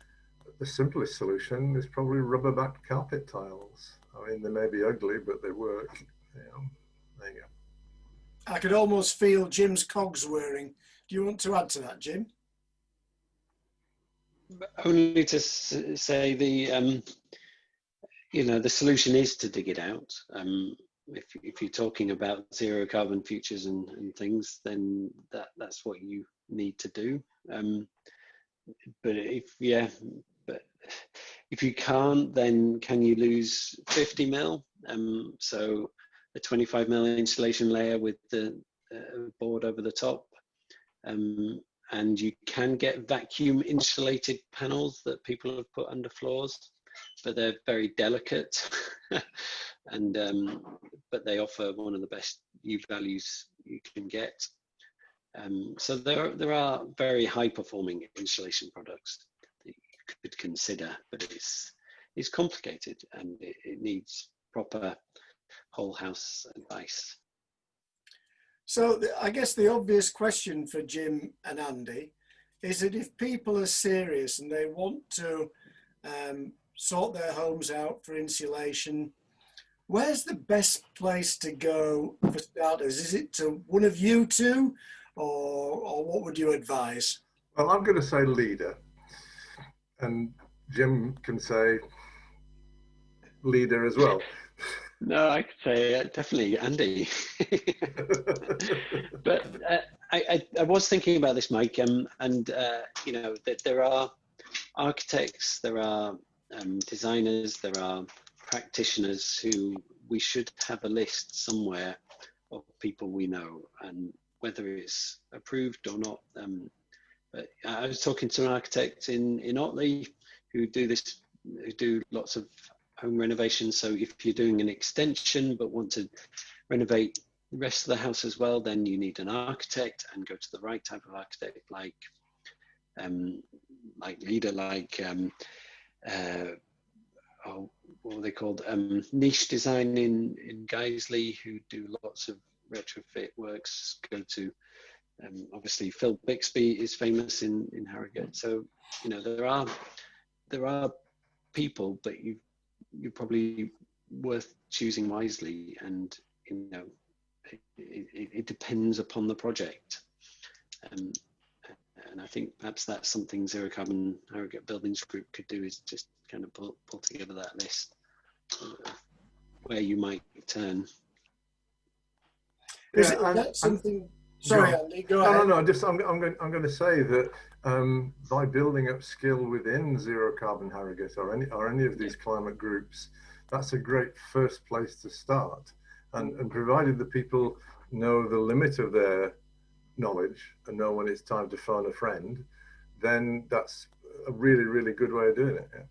the simplest solution is probably rubber-backed carpet tiles. I mean, they may be ugly, but they work. There you go. I could almost feel Jim's cogs whirring. Do you want to add to that, Jim? Only to say the solution is to dig it out. If you're talking about zero carbon futures and things, then that's what you need to do. But if you can't, then can you lose 50 mil? So a 25 mil insulation layer with the board over the top. And you can get vacuum insulated panels that people have put under floors, but they're very delicate. And but they offer one of the best U values you can get. So there are very high performing insulation products that you could consider, but it's complicated and it needs proper whole house advice. So I guess the obvious question for Jim and Andy is that if people are serious and they want to sort their homes out for insulation, where's the best place to go for starters? Is it to one of you two, or what would you advise? Well, I'm going to say LEDA, and Jim can say LEDA as well. No, I could say definitely Andy. But I was thinking about this, Mike, and that there are architects, there are designers, there are practitioners who we should have a list somewhere of people we know, and whether it's approved or not. But I was talking to an architect in Otley who do lots of home renovations. So if you're doing an extension but want to renovate the rest of the house as well, then you need an architect, and go to the right type of architect, like LEDA, what are they called? Niche Design in Guiseley, who do lots of retrofit works. Go to obviously Phil Bixby is famous in Harrogate. So there are people, but you're probably worth choosing wisely, and it depends upon the project. And I think perhaps that's something Zero Carbon Harrogate Buildings Group could do, is just kind of pull together that list of where you might turn. Is that something? Sorry, Andy, go ahead. No. Just I'm going to say that by building up skill within Zero Carbon Harrogate or any of these climate groups, that's a great first place to start. And provided the people know the limit of their knowledge and know when it's time to phone a friend, then that's a really, really good way of doing it. Yeah.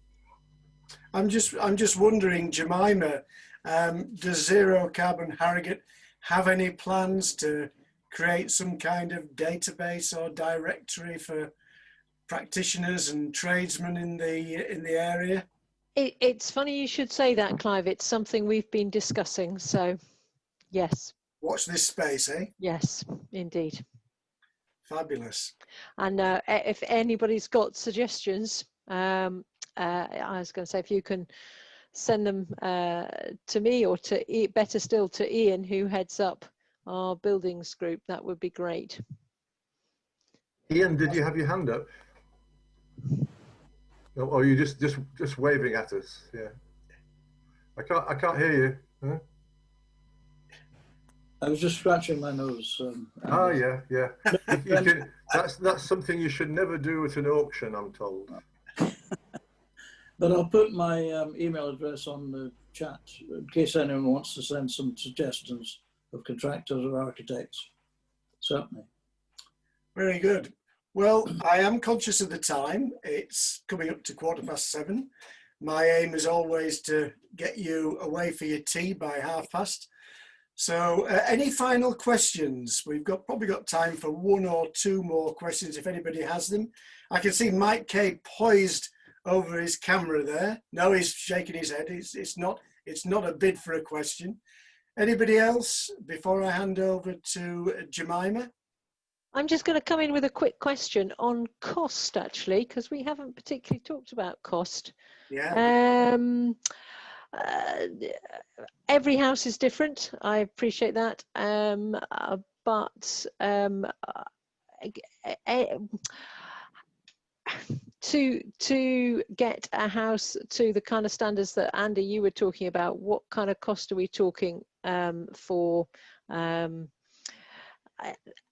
I'm just wondering, Jemima, does Zero Carbon Harrogate have any plans to create some kind of database or directory for practitioners and tradesmen in the area? It's funny you should say that, Clive. It's something we've been discussing. So, yes. Watch this space, eh? Yes, indeed. Fabulous. And if anybody's got suggestions, I was going to say, if you can send them to me, or to better still to Ian, who heads up our buildings group, that would be great. Ian, did you have your hand up? Or are you just waving at us? Yeah. I can't hear you. Huh? I was just scratching my nose. Oh yeah. That's something you should never do at an auction, I'm told. But I'll put my email address on the chat in case anyone wants to send some suggestions of contractors or architects. Certainly. Very good. Well, I am conscious of the time. It's coming up to 7:15. My aim is always to get you away for your tea by past. So any final questions? We've probably got time for one or two more questions if anybody has them. I can see Mike K poised over his camera there. No, he's shaking his head. It's not a bid for a question. Anybody else before I hand over to Jemima? I'm just going to come in with a quick question on cost, actually, because we haven't particularly talked about cost. Yeah. Every house is different. I appreciate that. But to get a house to the kind of standards that Andy, you were talking about, what kind of cost are we talking for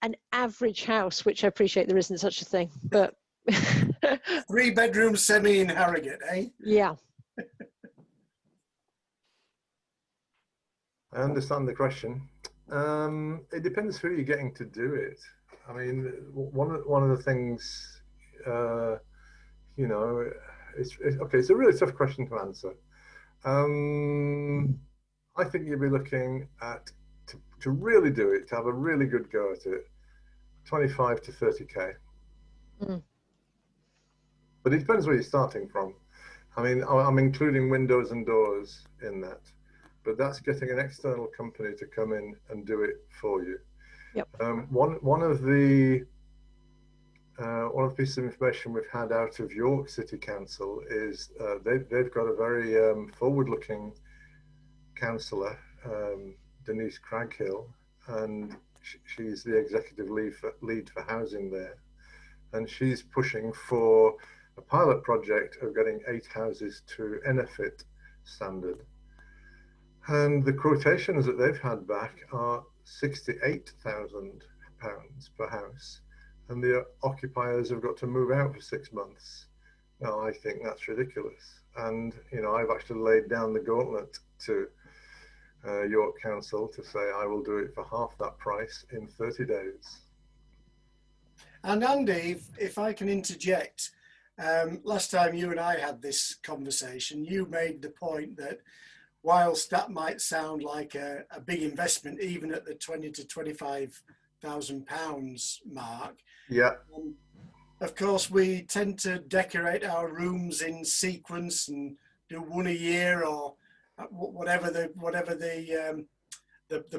an average house, which I appreciate there isn't such a thing, but 3-bedroom semi in Harrogate, eh? Yeah. I understand the question. It depends who you're getting to do it. I mean, one of the things, you know, okay. It's a really tough question to answer. I think you'd be looking at to really do it, to have a really good go at it, 25 to 30k. Mm. But it depends where you're starting from. I mean, I'm including windows and doors in that, but that's getting an external company to come in and do it for you. Yep. One of the pieces of information we've had out of York City Council is they've got a very forward-looking councillor, Denise Craghill, and she's the executive lead for housing there, and she's pushing for a pilot project of getting 8 houses to Enerfit standard. And the quotations that they've had back are £68,000 per house, and the occupiers have got to move out for 6 months. Now, I think that's ridiculous. And, you know, I've actually laid down the gauntlet to York Council to say I will do it for half that price in 30 days. And Andy, if I can interject, last time you and I had this conversation, you made the point that whilst that might sound like a big investment, even at the £20,000 to £25,000 mark, yeah, of course we tend to decorate our rooms in sequence and do one a year or whatever the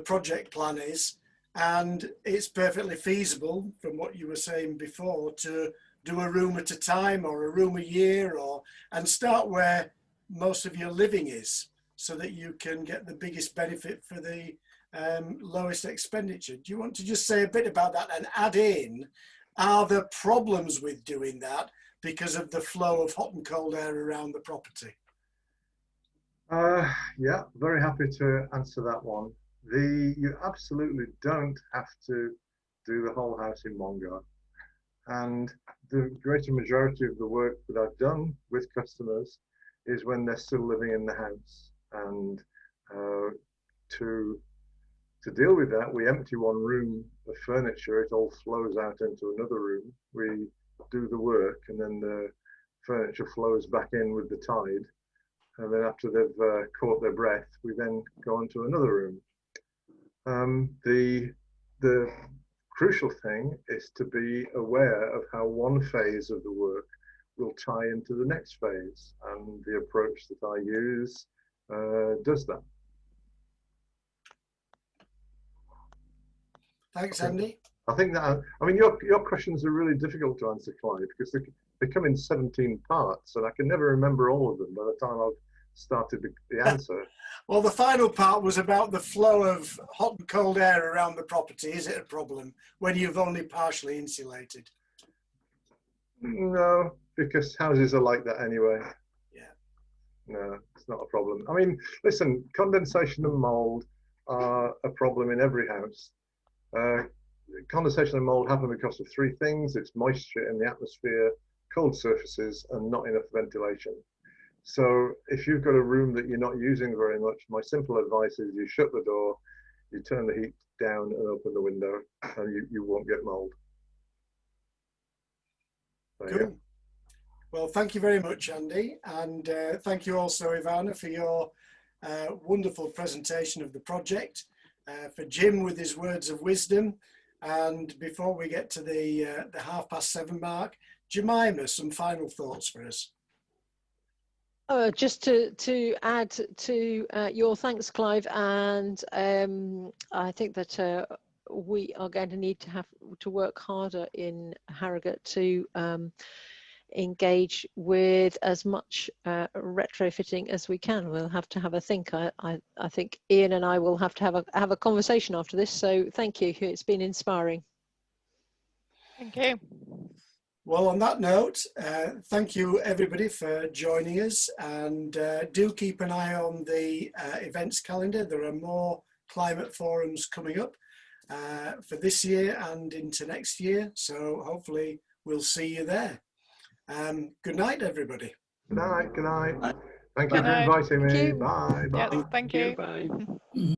project plan is, and it's perfectly feasible, from what you were saying before, to do a room at a time or a room a year, and start where most of your living is, so that you can get the biggest benefit for the lowest expenditure. Do you want to just say a bit about that and add in, are there problems with doing that because of the flow of hot and cold air around the property? Yeah, very happy to answer that one. You absolutely don't have to do the whole house in one go. And the greater majority of the work that I've done with customers is when they're still living in the house. And to deal with that, we empty one room of furniture, it all flows out into another room. We do the work, and then the furniture flows back in with the tide. And then after they've caught their breath, we then go on to another room. The crucial thing is to be aware of how one phase of the work will tie into the next phase, and the approach that I use does that. Thanks, Andy. I think that, I mean, your questions are really difficult to answer, Clive, because they come in 17 parts, and I can never remember all of them by the time I've started the answer. Well, the final part was about the flow of hot and cold air around the property. Is it a problem when you've only partially insulated? No, because houses are like that anyway. Yeah. No, it's not a problem. I mean, listen, condensation and mold are a problem in every house. Condensation and mold happen because of three things. It's moisture in the atmosphere, cold surfaces, and not enough ventilation. So if you've got a room that you're not using very much, my simple advice is you shut the door, you turn the heat down and open the window, and you won't get mold. Cool. Well, thank you very much, Andy. And thank you also, Ivana, for your wonderful presentation of the project, for Jim with his words of wisdom. And before we get to the 7:30 mark, Jemima, some final thoughts for us. Just to add to your thanks, Clive, and I think that we are going to need to work harder in Harrogate to engage with as much retrofitting as we can. We'll have to have a think. I think Ian and I will have to have a conversation after this. So thank you. It's been inspiring. Thank you. Well, on that note, thank you everybody for joining us, and do keep an eye on the events calendar. There are more climate forums coming up for this year and into next year, so hopefully we'll see you there. Good night, everybody. Good night. Thank you for inviting me. Bye. Yes, thank you. Bye.